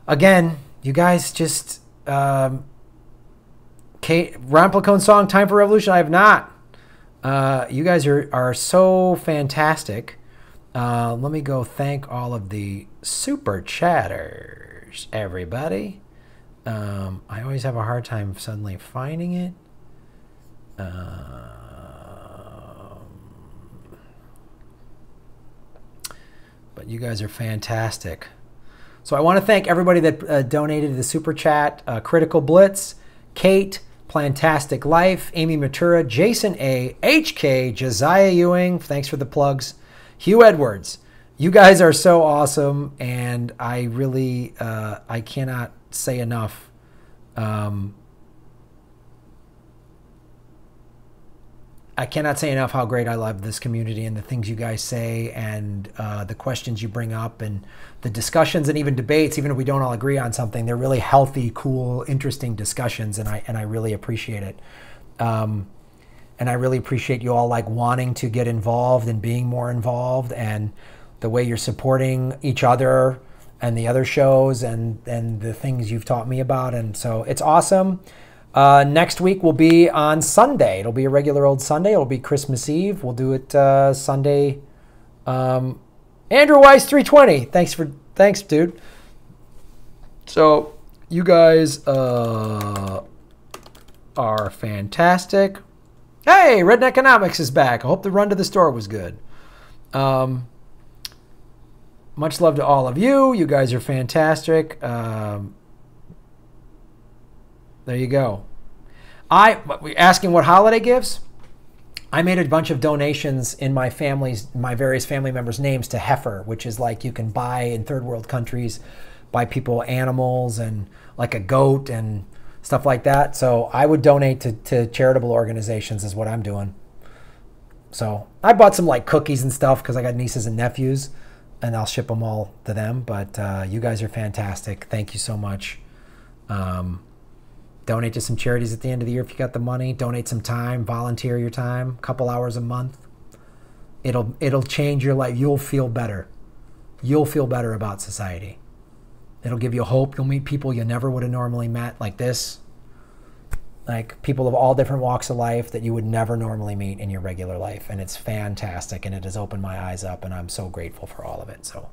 Speaker 1: Again, you guys just... Ron Placone song, Time for Revolution, I have not. You guys are so fantastic. Let me go thank all of the super chatters, everybody. I always have a hard time suddenly finding it. But you guys are fantastic. So I want to thank everybody that donated to the super chat. Critical Blitz, Kate, Plantastic Life, Amy Matura, Jason A, HK, Josiah Ewing. Thanks for the plugs. Hugh Edwards. You guys are so awesome, and I really I cannot say enough. I cannot say enough how great I love this community and the things you guys say and the questions you bring up and the discussions and even debates. Even if we don't all agree on something, they're really healthy, cool, interesting discussions, and I really appreciate it. And I really appreciate you all like wanting to get involved and being more involved, and the way you're supporting each other and the other shows and the things you've taught me about. And so it's awesome. Next week will be on Sunday. It'll be a regular old Sunday. It'll be Christmas Eve. We'll do it Sunday. Andrew Weiss 320. Thanks, dude. So you guys are fantastic. Hey, Redneck Economics is back. I hope the run to the store was good. Much love to all of you. You guys are fantastic. There you go. Asking what holiday gifts? I made a bunch of donations in my various family members' names to Heifer, which is like you can buy in third world countries, buy people animals and like a goat and stuff like that. So I would donate to charitable organizations is what I'm doing. So I bought some like cookies and stuff because I got nieces and nephews, and I'll ship them all to them. But you guys are fantastic. Thank you so much. Donate to some charities at the end of the year if you got the money. Donate some time. Volunteer your time. A couple hours a month. It'll change your life. You'll feel better. You'll feel better about society. It'll give you hope. You'll meet people you never would have normally met, like this. Like people of all different walks of life that you would never normally meet in your regular life. And it's fantastic, and it has opened my eyes up, and I'm so grateful for all of it. So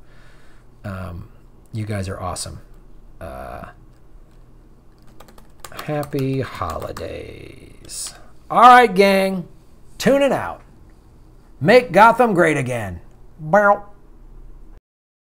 Speaker 1: you guys are awesome. Happy holidays. All right, gang. Tuning out. Make Gotham great again. Bow.